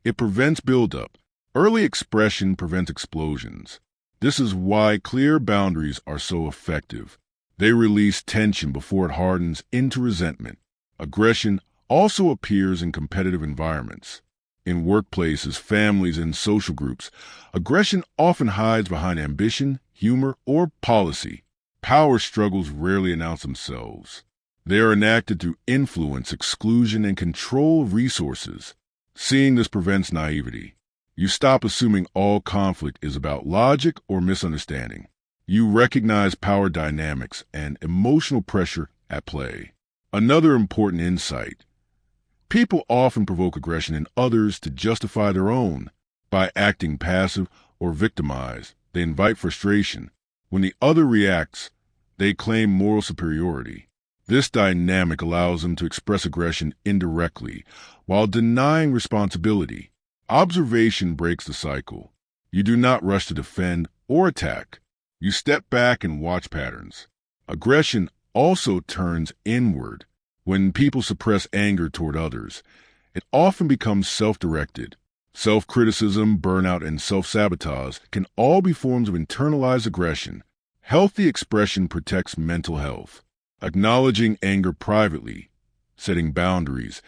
it prevents buildup. Early expression prevents explosions. This is why clear boundaries are so effective. They release tension before it hardens into resentment. Aggression also appears in competitive environments. In workplaces, families, and social groups, aggression often hides behind ambition, humor, or policy. Power struggles rarely announce themselves. They are enacted through influence, exclusion, and control of resources. Seeing this prevents naivety. You stop assuming all conflict is about logic or misunderstanding. You recognize power dynamics and emotional pressure at play. Another important insight. People often provoke aggression in others to justify their own. By acting passive or victimized, they invite frustration. When the other reacts, they claim moral superiority. This dynamic allows them to express aggression indirectly while denying responsibility. Observation breaks the cycle. You do not rush to defend or attack. You step back and watch patterns. Aggression also turns inward. When people suppress anger toward others, it often becomes self-directed. Self-criticism, burnout, and self-sabotage can all be forms of internalized aggression. Healthy expression protects mental health. Acknowledging anger privately, setting boundaries,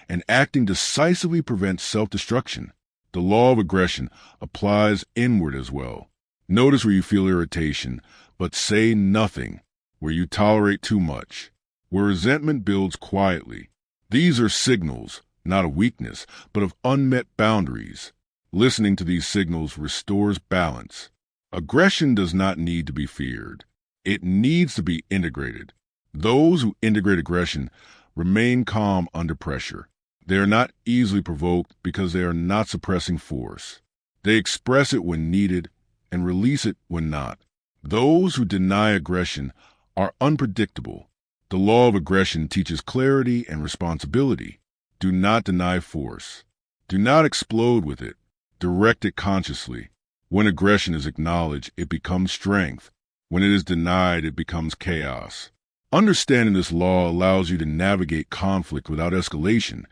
and acting decisively prevents self-destruction. The law of aggression applies inward as well. Notice where you feel irritation, but say nothing. Where you tolerate too much. Where resentment builds quietly. These are signals, not of weakness, but of unmet boundaries. Listening to these signals restores balance. Aggression does not need to be feared. It needs to be integrated. Those who integrate aggression remain calm under pressure. They are not easily provoked because they are not suppressing force. They express it when needed and release it when not. Those who deny aggression are unpredictable. The law of aggression teaches clarity and responsibility. Do not deny force. Do not explode with it. Direct it consciously. When aggression is acknowledged, it becomes strength. When it is denied, it becomes chaos. Understanding this law allows you to navigate conflict without escalation,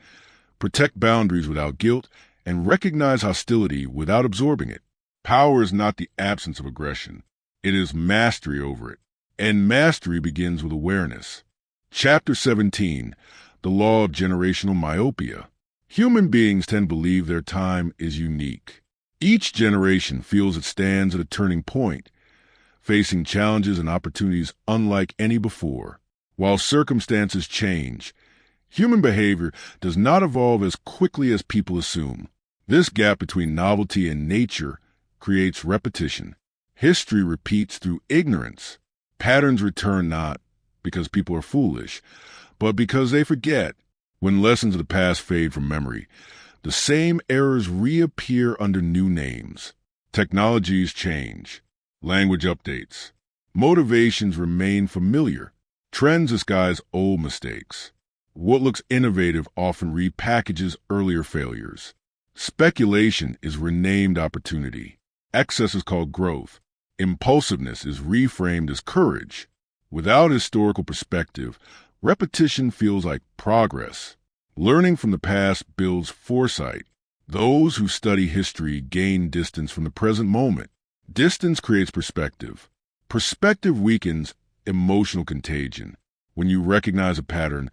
protect boundaries without guilt, and recognize hostility without absorbing it. Power is not the absence of aggression. It is mastery over it. And mastery begins with awareness. Chapter 17, The Law of Generational Myopia. Human beings tend to believe their time is unique. Each generation feels it stands at a turning point, facing challenges and opportunities unlike any before. While circumstances change, human behavior does not evolve as quickly as people assume. This gap between novelty and nature creates repetition. History repeats through ignorance. Patterns return not because people are foolish, but because they forget. When lessons of the past fade from memory, the same errors reappear under new names. Technologies change. Language updates. Motivations remain familiar. Trends disguise old mistakes. What looks innovative often repackages earlier failures. Speculation is renamed opportunity. Excess is called growth. Impulsiveness is reframed as courage. Without historical perspective, repetition feels like progress. Learning from the past builds foresight. Those who study history gain distance from the present moment. Distance creates perspective. Perspective weakens emotional contagion. When you recognize a pattern,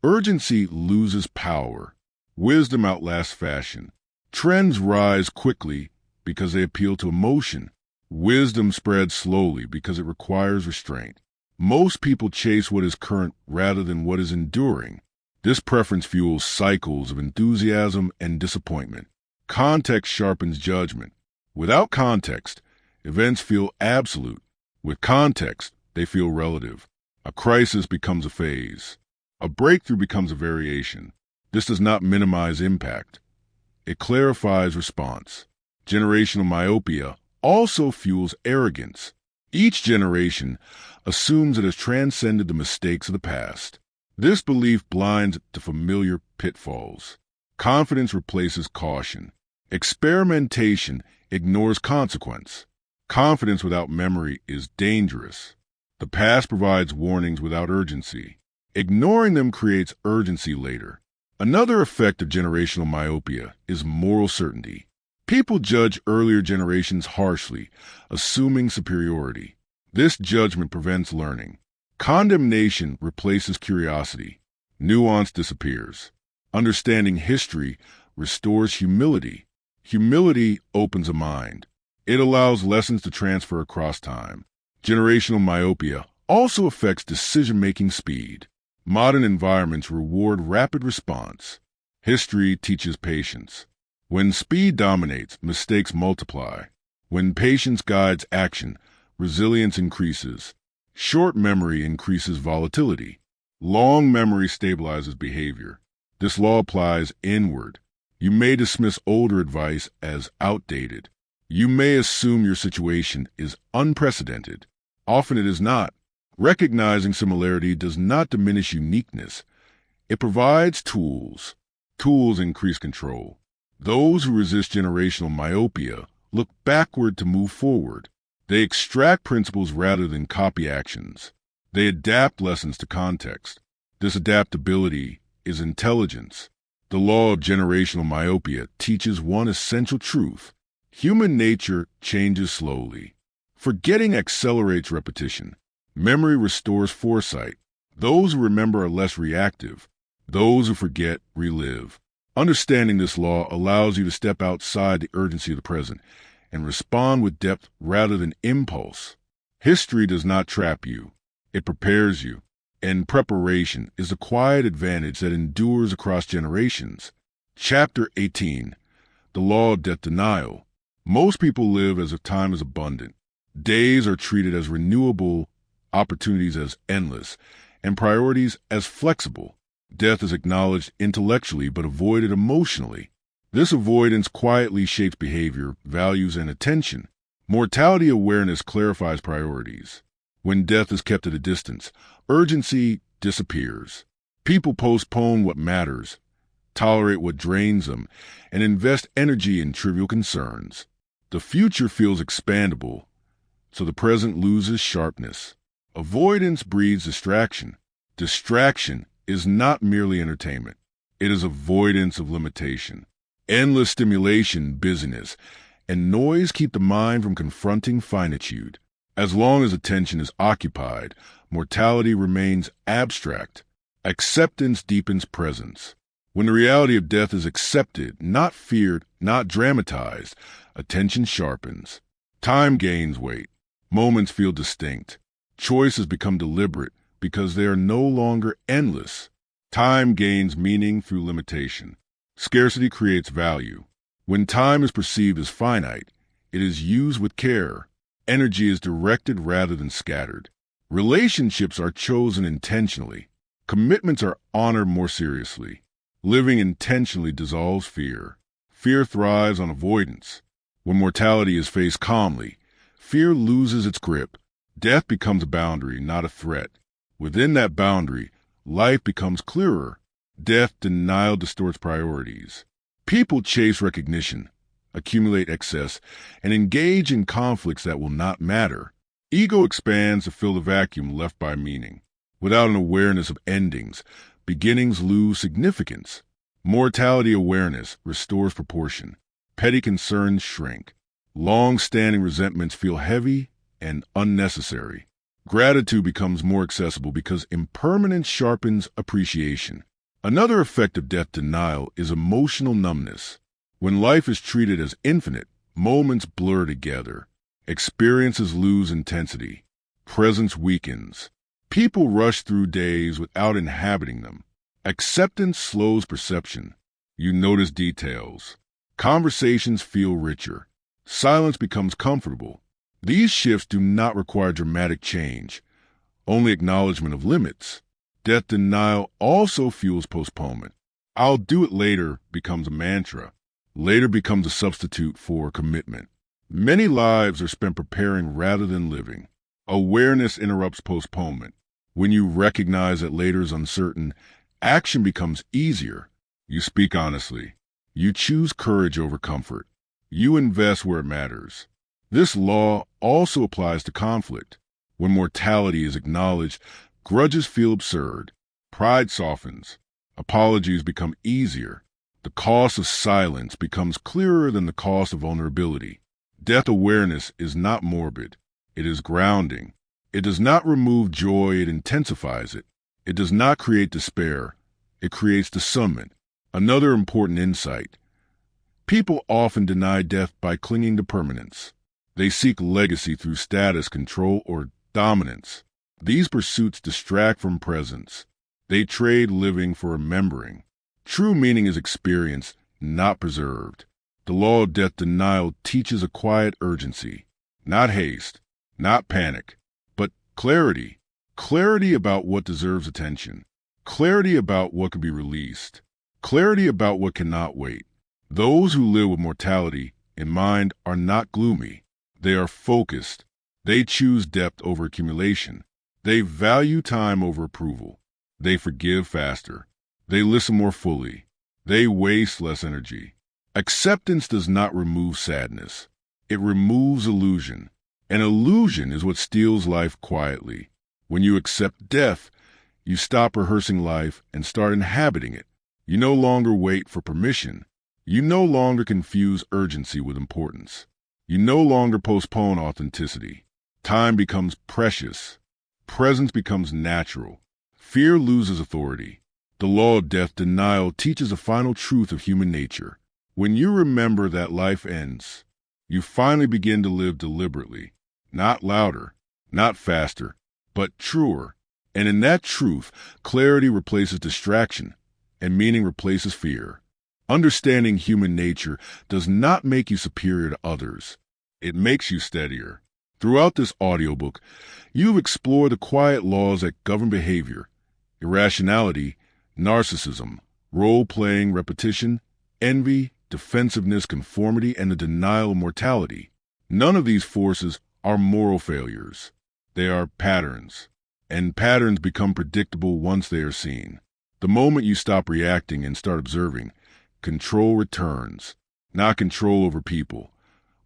urgency loses power. Wisdom outlasts fashion. Trends rise quickly because they appeal to emotion. Wisdom spreads slowly because it requires restraint. Most people chase what is current rather than what is enduring. This preference fuels cycles of enthusiasm and disappointment. Context sharpens judgment. Without context, events feel absolute. With context, they feel relative. A crisis becomes a phase. A breakthrough becomes a variation. This does not minimize impact. It clarifies response. Generational myopia also fuels arrogance. Each generation assumes it has transcended the mistakes of the past. This belief blinds to familiar pitfalls. Confidence replaces caution. Experimentation ignores consequence. Confidence without memory is dangerous. The past provides warnings without urgency. Ignoring them creates urgency later. Another effect of generational myopia is moral certainty. People judge earlier generations harshly, assuming superiority. This judgment prevents learning. Condemnation replaces curiosity. Nuance disappears. Understanding history restores humility. Humility opens a mind. It allows lessons to transfer across time. Generational myopia also affects decision-making speed. Modern environments reward rapid response. History teaches patience. When speed dominates, mistakes multiply. When patience guides action, resilience increases. Short memory increases volatility. Long memory stabilizes behavior. This law applies inward. You may dismiss older advice as outdated. You may assume your situation is unprecedented. Often it is not. Recognizing similarity does not diminish uniqueness. It provides tools. Tools increase control. Those who resist generational myopia look backward to move forward. They extract principles rather than copy actions. They adapt lessons to context. This adaptability is intelligence. The law of generational myopia teaches one essential truth. Human nature changes slowly. Forgetting accelerates repetition. Memory restores foresight. Those who remember are less reactive. Those who forget relive. Understanding this law allows you to step outside the urgency of the present and respond with depth rather than impulse. History does not trap you. It prepares you. And preparation is a quiet advantage that endures across generations. Chapter 18, The Law of Death Denial. Most people live as if time is abundant. Days are treated as renewable, opportunities as endless, and priorities as flexible. Death is acknowledged intellectually but avoided emotionally. This avoidance quietly shapes behavior, values, and attention. Mortality awareness clarifies priorities. When death is kept at a distance, urgency disappears. People postpone what matters, tolerate what drains them, and invest energy in trivial concerns. The future feels expandable, so the present loses sharpness. Avoidance breeds distraction. Distraction is not merely entertainment. It is avoidance of limitation. Endless stimulation, busyness, and noise keep the mind from confronting finitude. As long as attention is occupied, mortality remains abstract. Acceptance deepens presence. When the reality of death is accepted, not feared, not dramatized, attention sharpens. Time gains weight. Moments feel distinct. Choices become deliberate because they are no longer endless. Time gains meaning through limitation. Scarcity creates value. When time is perceived as finite, it is used with care. Energy is directed rather than scattered. Relationships are chosen intentionally. Commitments are honored more seriously. Living intentionally dissolves fear. Fear thrives on avoidance. When mortality is faced calmly, fear loses its grip. Death becomes a boundary, not a threat. Within that boundary, life becomes clearer. Death denial distorts priorities. People chase recognition, accumulate excess, and engage in conflicts that will not matter. Ego expands to fill the vacuum left by meaning. Without an awareness of endings, beginnings lose significance. Mortality awareness restores proportion. Petty concerns shrink. Long-standing resentments feel heavy and unnecessary. Gratitude becomes more accessible because impermanence sharpens appreciation. Another effect of death denial is emotional numbness. When life is treated as infinite, moments blur together. Experiences lose intensity. Presence weakens. People rush through days without inhabiting them. Acceptance slows perception. You notice details. Conversations feel richer. Silence becomes comfortable. These shifts do not require dramatic change, only acknowledgement of limits. Death denial also fuels postponement. I'll do it later becomes a mantra. Later becomes a substitute for commitment. Many lives are spent preparing rather than living. Awareness interrupts postponement. When you recognize that later is uncertain, action becomes easier. You speak honestly. You choose courage over comfort. You invest where it matters. This law also applies to conflict. When mortality is acknowledged, grudges feel absurd. Pride softens. Apologies become easier. The cost of silence becomes clearer than the cost of vulnerability. Death awareness is not morbid. It is grounding. It does not remove joy, it intensifies it. It does not create despair. It creates discernment. Another important insight. People often deny death by clinging to permanence. They seek legacy through status, control, or dominance. These pursuits distract from presence. They trade living for remembering. True meaning is experienced, not preserved. The law of death denial teaches a quiet urgency. Not haste, not panic, but clarity. Clarity about what deserves attention. Clarity about what can be released. Clarity about what cannot wait. Those who live with mortality in mind are not gloomy. They are focused. They choose depth over accumulation. They value time over approval. They forgive faster. They listen more fully. They waste less energy. Acceptance does not remove sadness. It removes illusion. An illusion is what steals life quietly. When you accept death, you stop rehearsing life and start inhabiting it. You no longer wait for permission. You no longer confuse urgency with importance. You no longer postpone authenticity. Time becomes precious. Presence becomes natural. Fear loses authority. The law of death denial teaches a final truth of human nature. When you remember that life ends, you finally begin to live deliberately, not louder, not faster, but truer. And in that truth, clarity replaces distraction, and meaning replaces fear. Understanding human nature does not make you superior to others. It makes you steadier. Throughout this audiobook, you've explored the quiet laws that govern behavior, irrationality, narcissism, role-playing, repetition, envy, defensiveness, conformity, and the denial of mortality. None of these forces are moral failures. They are patterns, and patterns become predictable once they are seen. The moment you stop reacting and start observing, control returns. Not control over people,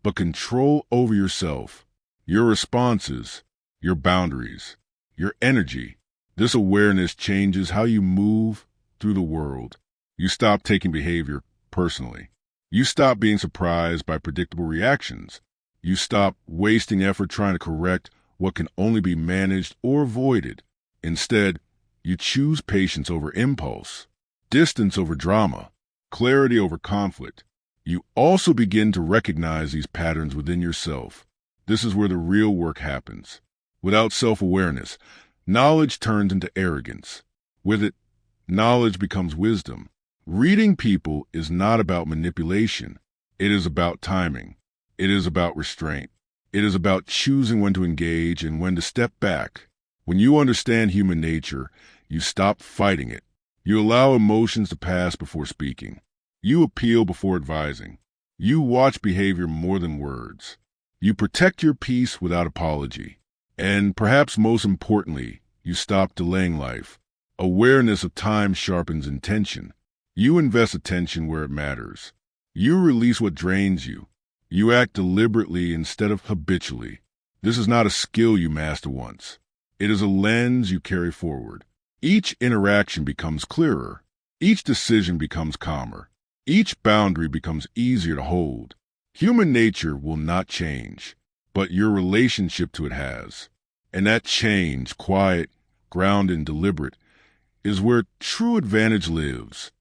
but control over yourself, your responses, your boundaries, your energy. This awareness changes how you move through the world. You stop taking behavior personally. You stop being surprised by predictable reactions. You stop wasting effort trying to correct what can only be managed or avoided. Instead, you choose patience over impulse, distance over drama, clarity over conflict. You also begin to recognize these patterns within yourself. This is where the real work happens. Without self-awareness, knowledge turns into arrogance. With it, knowledge becomes wisdom. Reading people is not about manipulation. It is about timing. It is about restraint. It is about choosing when to engage and when to step back. When you understand human nature, you stop fighting it. You allow emotions to pass before speaking. You appeal before advising. You watch behavior more than words. You protect your peace without apology. And perhaps most importantly, you stop delaying life. Awareness of time sharpens intention. You invest attention where it matters. You release what drains you. You act deliberately instead of habitually. This is not a skill you master once. It is a lens you carry forward. Each interaction becomes clearer. Each decision becomes calmer. Each boundary becomes easier to hold. Human nature will not change, but your relationship to it has. And that change, quiet, grounded, and deliberate, is where true advantage lives.